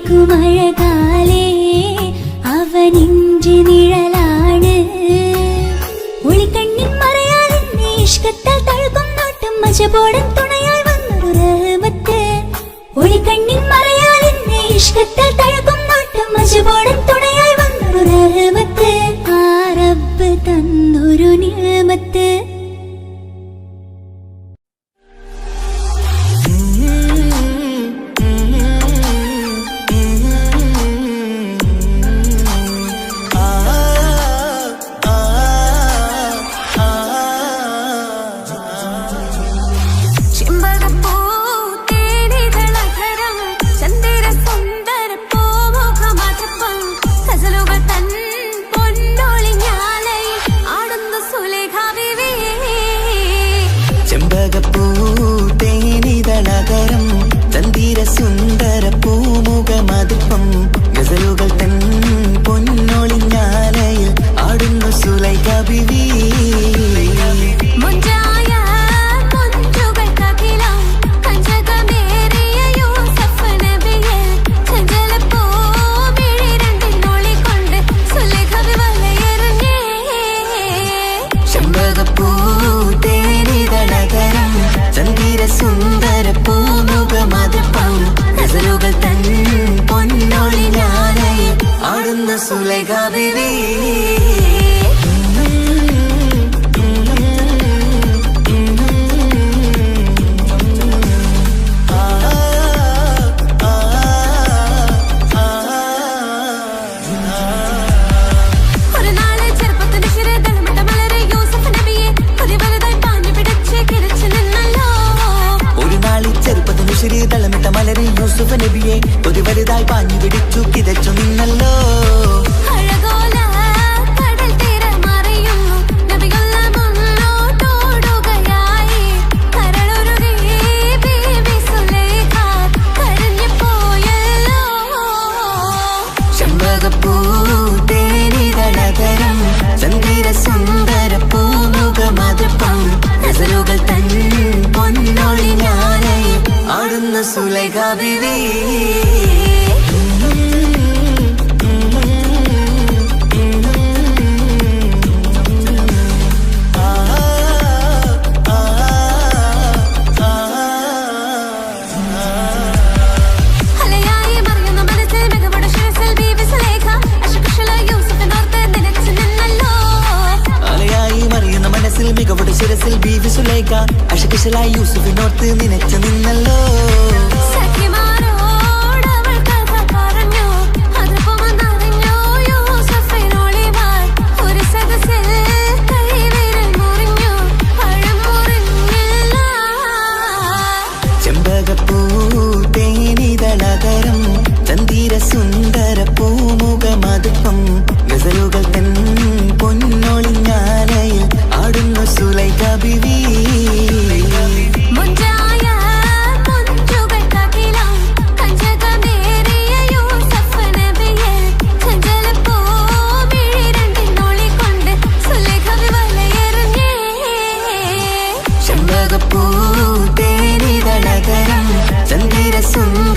തെളിവേക്കുമഴകാലേ അവനെന്റെ നിഴലാണ് ഒളിക്കണ്ണിൻ മറയാൽ എന്നെ ഇഷ്കത്താൽ തഴുകും നോട്ടും മജബോടൻ തുണയായി വന്നൊരു റഹ്മത്ത് ഒളിക്കണ്ണിൻ മറയാൽ എന്നെ ഇഷ്കത്താൽ തഴുകും നോട്ടും മജബോടൻ തുണയായി വന്നൊരു റഹ്മത്ത് ആ റബ്ബ് തന്നൊരു നിഅമത്ത് ചെമ്പകപ്പൂതേനിതളകരം ചന്ദിര സുന്ദര പൂമുഖമതിപ്പം ഗസലുകൾ തൻ പൊന്നൊളിഞ്ഞാലയിൽ ആടുന്നു സുലൈഖ ബിവി ചെമ്പകപ്പൂതേനിതളകരം ചന്ദിര സുന്ദര പൂമുഖമതിപ്പം ഗസലുകൾ തൻ പൊന്നൊളിഞ്ഞാലയിൽ ആടുന്നു സുലൈഖ ബിവി തളമിട്ട മലരി യൂസുഫ് നബിയെ ഒരു വലുതായി പാഞ്ഞു പിടിച്ചു കിതച്ചു നിന്നല്ലോ ചെമ്പകപ്പൂതേനിതളകരം ചന്ദിര സുന്ദര പൂമുഖമതിപ്പം ഗസലുകൾ തൻ പൊന്നൊളിഞ്ഞാലയിൽ ആടുന്നു സുലൈഖ ബിവി മികവുടെ ശിരസിൽ ബീവി സുലൈഖ അശകുശലായി യൂസുഫിനോർത്ത് നിനച്ചു നിന്നല്ലോ ചെമ്പകപ്പൂതേനിതളകരം സുന്ദരി